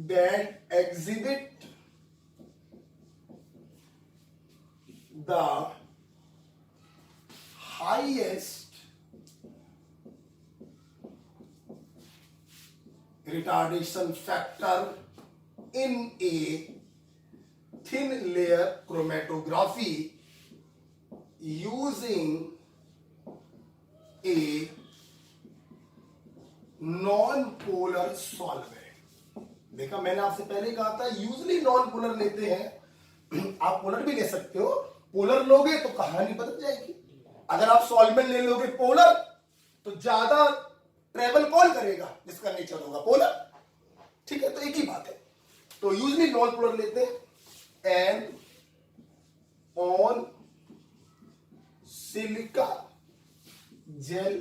that exhibit the highest retardation factor in a thin layer chromatography using a non-polar solvent। देखा, मैंने आपसे पहले कहा था यूजली नॉन पोलर लेते हैं। आप पोलर भी ले सकते हो, पोलर लोगे तो कहानी बदल जाएगी। अगर आप सॉल्वेंट ले लोगे पोलर तो ज्यादा ट्रेवल कौन करेगा? जिसका नेचर होगा पोलर, ठीक है। तो एक ही बात है। तो यूजली नॉन पोलर लेते हैं। And on silica gel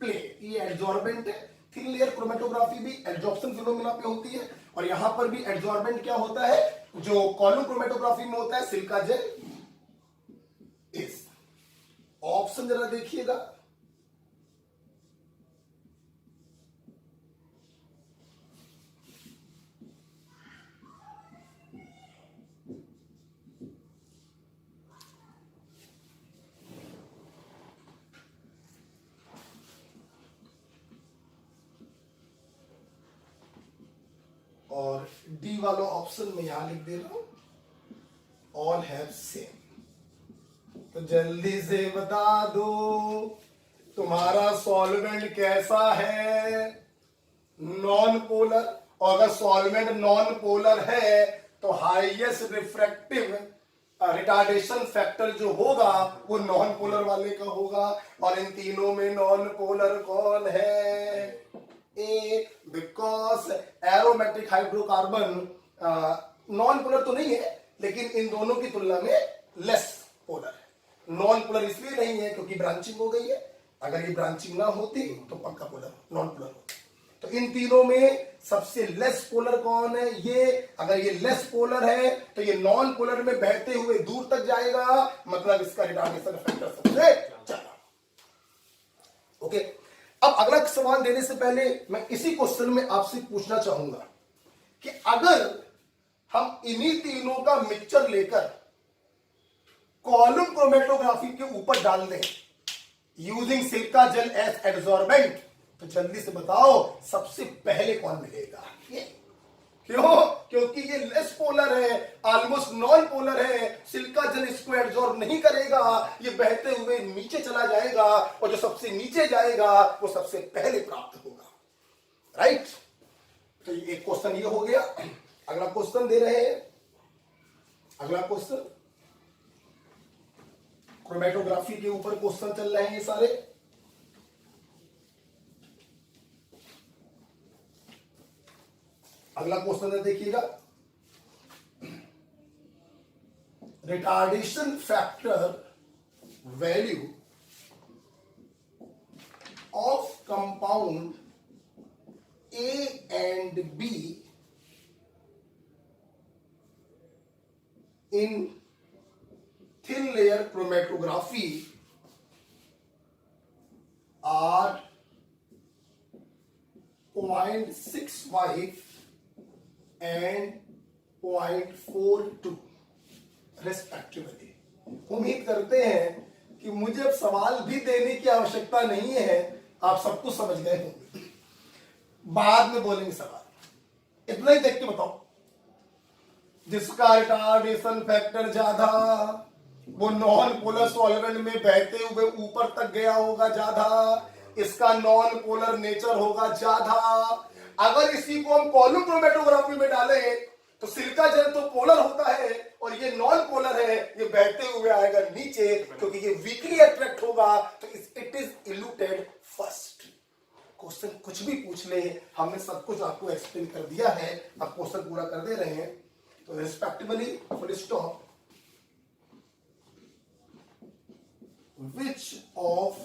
plate, ये एडजॉर्बेंट है। थिन लेयर क्रोमेटोग्राफी भी एडजॉर्प्शन फिनोमेना पे होती है, और यहां पर भी एडजॉर्बेंट क्या होता है जो कॉलम क्रोमेटोग्राफी में होता है, सिलिका जेल इस। ऑप्शन जरा देखिएगा, और डी वाला ऑप्शन में यहां लिख दे रहा हूं, ऑल हैव सेम। तो जल्दी से बता दो तुम्हारा सॉल्वेंट कैसा है, नॉन पोलर। और अगर सॉल्वेंट नॉन पोलर है तो हाईएस्ट रिफ्रैक्टिव रिटार्डेशन फैक्टर जो होगा वो नॉन पोलर वाले का होगा। और इन तीनों में नॉन पोलर कौन है, A, because aromatic hydrocarbon non polar तो नहीं है, लेकिन इन दोनों की तुलना में लेस पोलर है। नॉन पोलर इसलिए नहीं है क्योंकि ब्रांचिंग हो गई है, अगर ये ब्रांचिंग ना होती तो पक्का पोलर नॉन पोलर होता। तो इन तीनों में सबसे लेस पोलर कौन है, ये। अगर ये लेस पोलर है तो ये नॉन पोलर में बहते हुए दूर तक जाएगा, मतलब इसका रिटार्डेशन फैक्टर सबसे ज्यादा। ओके, अब अगला सवाल देने से पहले मैं इसी क्वेश्चन में आपसे पूछना चाहूंगा कि अगर हम इन्हीं तीनों का मिक्सचर लेकर कॉलम क्रोमेटोग्राफी के ऊपर डाल दें using silica gel as adsorbent, तो जल्दी से बताओ सबसे पहले कौन मिलेगा, ये। क्यों? क्योंकि ये लेस पोलर है, ऑलमोस्ट नॉन पोलर है, सिलिका जेल इसको एब्जॉर्ब नहीं करेगा, ये बहते हुए नीचे चला जाएगा, और जो सबसे नीचे जाएगा वो सबसे पहले प्राप्त होगा, राइट। तो ये एक क्वेश्चन ये हो गया। अगला क्वेश्चन दे रहे हैं, अगला क्वेश्चन क्रोमेटोग्राफी के ऊपर क्वेश्चन चल रहे हैं ये सारे। अगला क्वेश्चन है, देखिएगा, retardation factor value of compound A and B in thin layer chromatography are 0.65 and 0.42 respectively. उम्मीद करते हैं कि मुझे अब सवाल भी देने की आवश्यकता नहीं है, आप सब कुछ समझ गए होंगे, बाद में बोलेंगे सवाल। इतना ही देख के बताओ, जिसका रिटार्डेशन फैक्टर ज्यादा वो नॉन पोलर सॉल्वेंट में बहते हुए ऊपर तक गया होगा ज्यादा, इसका नॉन पोलर नेचर होगा ज्यादा। अगर इसी को हम कॉलम क्रोमेटोग्राफी में डालें तो सिलिका जेल तो पोलर होता है और ये नॉन पोलर है, ये बहते हुए आएगा नीचे, क्योंकि ये वीकली अट्रैक्ट होगा, तो it is eluted first. Question कुछ भी पूछ ले, हमने सब कुछ आपको एक्सप्लेन कर दिया है, अब क्वेश्चन पूरा कर दे रहे हैं। तो respectively full stop, which of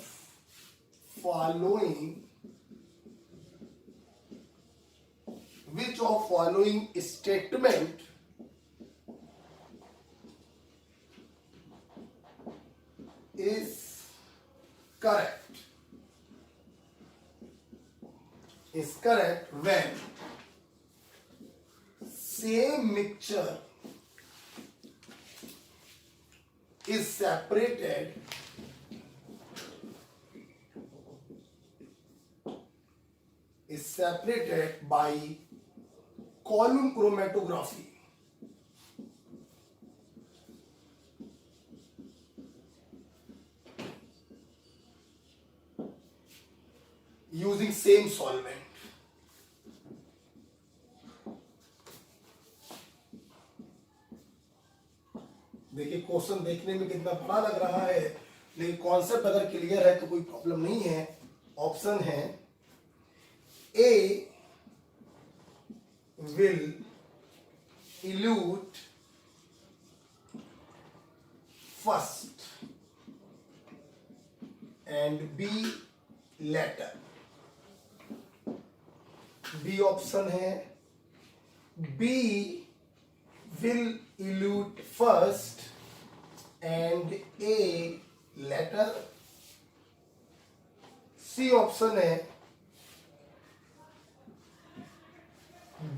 following statement is correct when same mixture is separated by column chromatography using same solvent। देखिए क्वेश्चन देखने में कितना बड़ा लग रहा है, लेकिन कॉन्सेप्ट अगर क्लियर है तो कोई प्रॉब्लम नहीं है। ऑप्शन है A will elute first and B later. B option है B will elute first and A later. C option है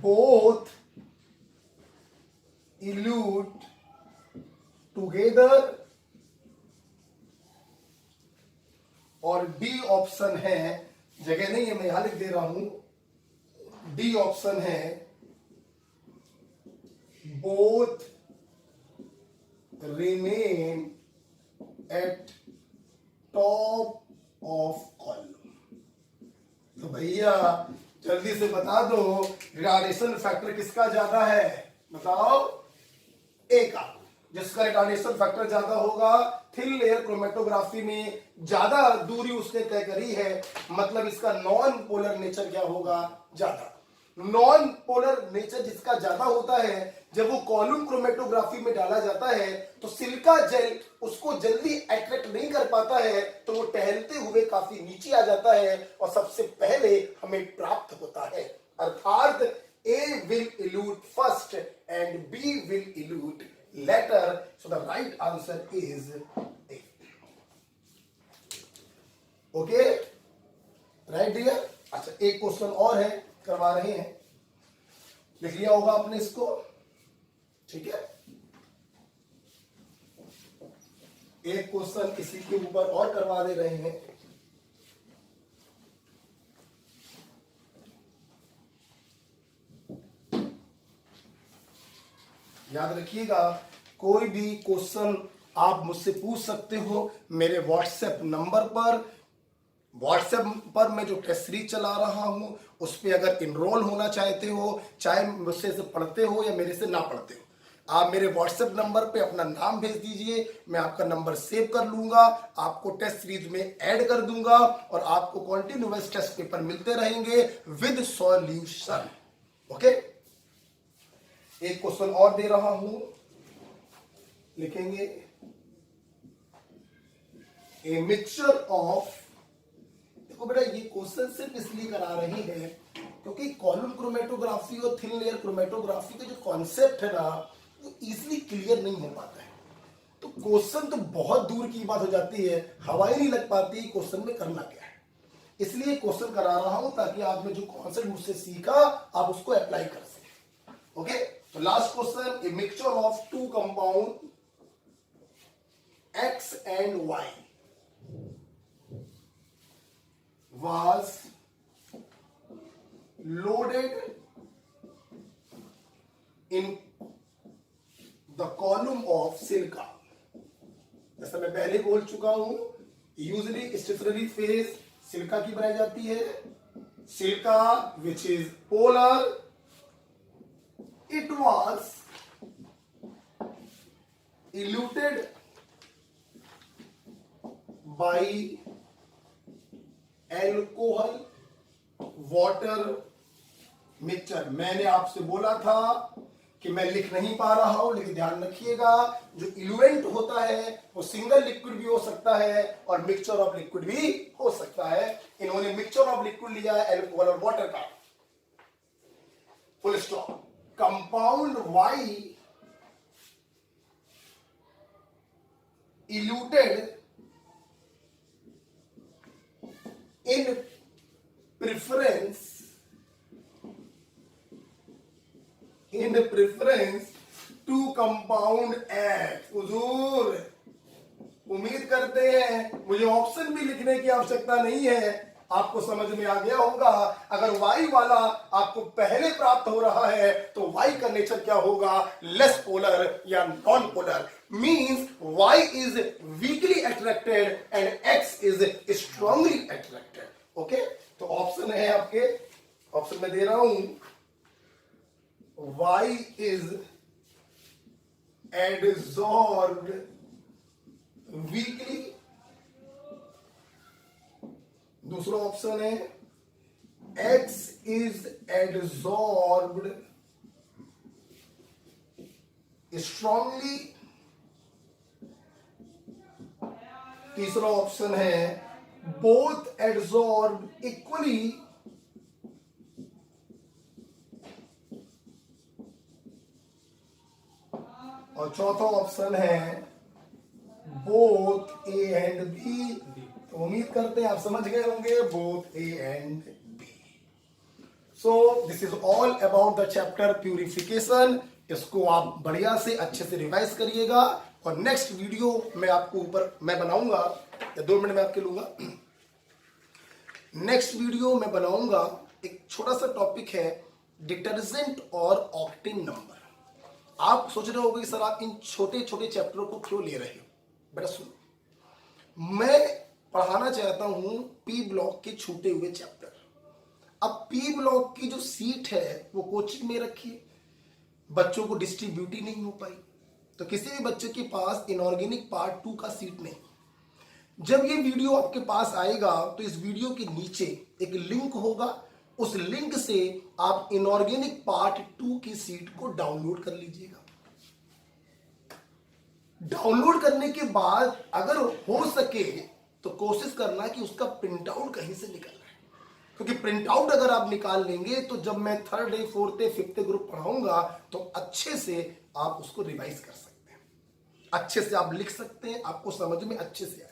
both elute together. और डी ऑप्शन है, जगह नहीं है मैं यहां लिख दे रहा हूं, डी ऑप्शन है both remain at top of column. तो भैया जल्दी से बता दो रिटार्डेशन फैक्टर किसका ज्यादा है, बताओ। ए का, जिसका रिटार्डेशन फैक्टर ज्यादा होगा, थिन लेयर क्रोमेटोग्राफी में ज्यादा दूरी उसने तय करी है, मतलब इसका नॉन पोलर नेचर क्या होगा, ज्यादा। नॉन पोलर नेचर जिसका ज्यादा होता है, जब वो कॉलम क्रोमेटोग्राफी में डाला जाता है तो सिलिका जेल उसको जल्दी अट्रैक्ट नहीं कर पाता है, तो वो टहलते हुए काफी नीचे आ जाता है और सबसे पहले हमें प्राप्त होता है। अर्थात A will elute first and B will elute later, so the right answer is A. Okay, right dear? अच्छा, एक क्वेश्चन और है, करवा रहे हैं, लिख लिया होगा आपने इसको, ठीक है। एक क्वेश्चन इसी के ऊपर और करवा दे रहे हैं। याद रखिएगा, कोई भी क्वेश्चन आप मुझसे पूछ सकते हो मेरे व्हाट्सएप नंबर पर। व्हाट्सएप पर मैं जो टेस्ट सीरीज चला रहा हूं उस पर अगर इनरोल होना चाहते हो, चाहे मुझसे से पढ़ते हो या मेरे से ना पढ़ते हो, आप मेरे व्हाट्सएप नंबर पे अपना नाम भेज दीजिए, मैं आपका नंबर सेव कर लूंगा, आपको टेस्ट सीरीज में ऐड कर दूंगा और आपको कॉन्टिन्यूअस टेस्ट पेपर मिलते रहेंगे विद सॉल्यूशन। ओके, एक क्वेश्चन और दे रहा हूं, लिखेंगे ए मिक्सचर ऑफ। देखो बेटा, ये क्वेश्चन सिर्फ इसलिए करा रही है क्योंकि कॉलम क्रोमेटोग्राफी और थिन लेयर क्रोमेटोग्राफी का जो कॉन्सेप्ट है ना, वो इजीली क्लियर नहीं हो पाता है। तो क्वेश्चन तो बहुत दूर की बात हो जाती है, हवा ही नहीं लग पाती क्वेश्चन में करना क्या है। इसलिए क्वेश्चन करा रहा हूं ताकि आपने जो कॉन्सेप्ट मुझसे सीखा आप उसको अप्लाई कर सकें। ओके, तो last question, a mixture of two compound X and Y was loaded in the column of silica। जैसा मैं पहले बोल चुका हूं, यूजली स्टेशनरी फेज सिलिका की बनाई जाती है। Silica which is polar, it was eluted by alcohol water mixture। मैंने आपसे बोला था कि मैं लिख नहीं पा रहा हूं, लेकिन ध्यान रखिएगा, जो इलुएंट होता है वो सिंगल लिक्विड भी हो सकता है और मिक्सचर ऑफ लिक्विड भी हो सकता है। इन्होंने मिक्सचर ऑफ लिक्विड लिया है एल्कोहल और वाटर का, full stop. Compound Y eluted in preference to compound X। हुजूर, उम्मीद करते हैं मुझे ऑप्शन भी लिखने की आवश्यकता नहीं है, आपको समझ में आ गया होगा। अगर Y वाला आपको पहले प्राप्त हो रहा है तो Y का नेचर क्या होगा, लेस पोलर या non polar. Means Y is weakly attracted and X is strongly attracted। Okay, तो ऑप्शन है आपके, ऑप्शन में दे रहा हूं, Y is adsorbed weakly। दूसरा ऑप्शन है X is adsorbed strongly। तीसरा ऑप्शन है बोथ एड्सॉर्ब इक्वली और चौथा ऑप्शन है बोथ ए एंड बी। तो उम्मीद करते हैं आप समझ गए होंगे both A and B. So this is all about the chapter purification. इसको आप बढ़िया से अच्छे से रिवाइज करिएगा और नेक्स्ट वीडियो मैं आपको ऊपर मैं बनाऊंगा या 2 मिनट में आपके लूंगा। नेक्स्ट वीडियो मैं बनाऊंगा एक छोटा सा टॉपिक है डिटर्जेंट और ऑक्टेन नंबर। आप सोच रहे होंगे कि सर आप इन छोटे छोटे चैप्टरों को क्यों ले रहे हो। बेटा सुनो, मैं पढ़ाना चाहता हूं पी ब्लॉक के छूटे हुए चैप्टर। अब पी ब्लॉक की जो सीट है वो कोचिंग में रखिए, बच्चों को डिस्ट्रीब्यूट ही नहीं हो पाई, तो किसी भी बच्चे के पास इनऑर्गेनिक पार्ट 2 का सीट नहीं। जब ये वीडियो आपके पास आएगा तो इस वीडियो के नीचे एक लिंक होगा, उस लिंक से आप इनऑर्गेनिक पार्ट 2 की सीट को डाउनलोड कर लीजिएगा। डाउनलोड करने के बाद अगर हो सके तो कोशिश करना कि उसका प्रिंट आउट कहीं से निकल रहा है, क्योंकि प्रिंट आउट अगर आप निकाल लेंगे तो जब मैं 3rd day 4th day 5th group पढ़ाऊंगा तो अच्छे से आप उसको रिवाइज कर सकते हैं, अच्छे से आप लिख सकते हैं, आपको समझ में अच्छे से आएगा।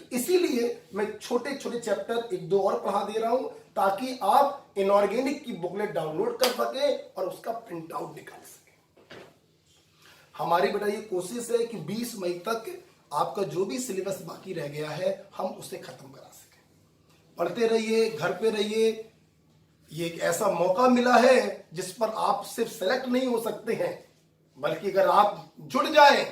तो इसीलिए मैं छोटे छोटे चैप्टर 1-2 और पढ़ा दे रहा हूं ताकि आप इनऑर्गेनिक की बुकलेट डाउनलोड कर सके और उसका प्रिंट आउट निकाल सके। हमारी बेटा ये कोशिश है कि 20 मई तक आपका जो भी सिलेबस बाकी रह गया है हम उसे खत्म करा सकें। पढ़ते रहिए, घर पे रहिए। ये एक ऐसा मौका मिला है जिस पर आप सिर्फ सेलेक्ट नहीं हो सकते हैं, बल्कि अगर आप जुड़ जाएं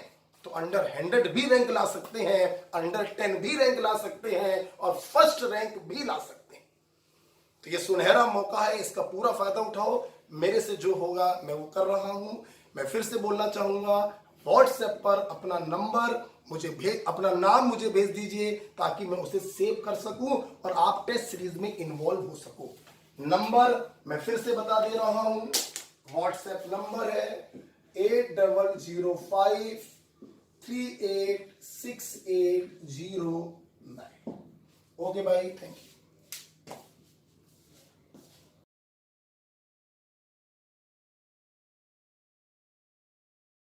तो अंडर 100 भी रैंक ला सकते हैं, अंडर 10 भी रैंक ला सकते हैं और फर्स्ट रैंक भी ला सकते हैं। तो ये सुनहरा मौका है, इसका पूरा फायदा उठाओ। मेरे से जो होगा मैं वो कर रहा हूं। मैं फिर से बोलना चाहूंगा, व्हाट्सएप पर अपना नंबर अपना नाम मुझे भेज दीजिए ताकि मैं उसे सेव कर सकूं और आप टेस्ट सीरीज में इन्वॉल्व हो सको। नंबर मैं फिर से बता दे रहा हूं, व्हाट्सएप नंबर है 8005386809। ओके भाई, थैंक यू।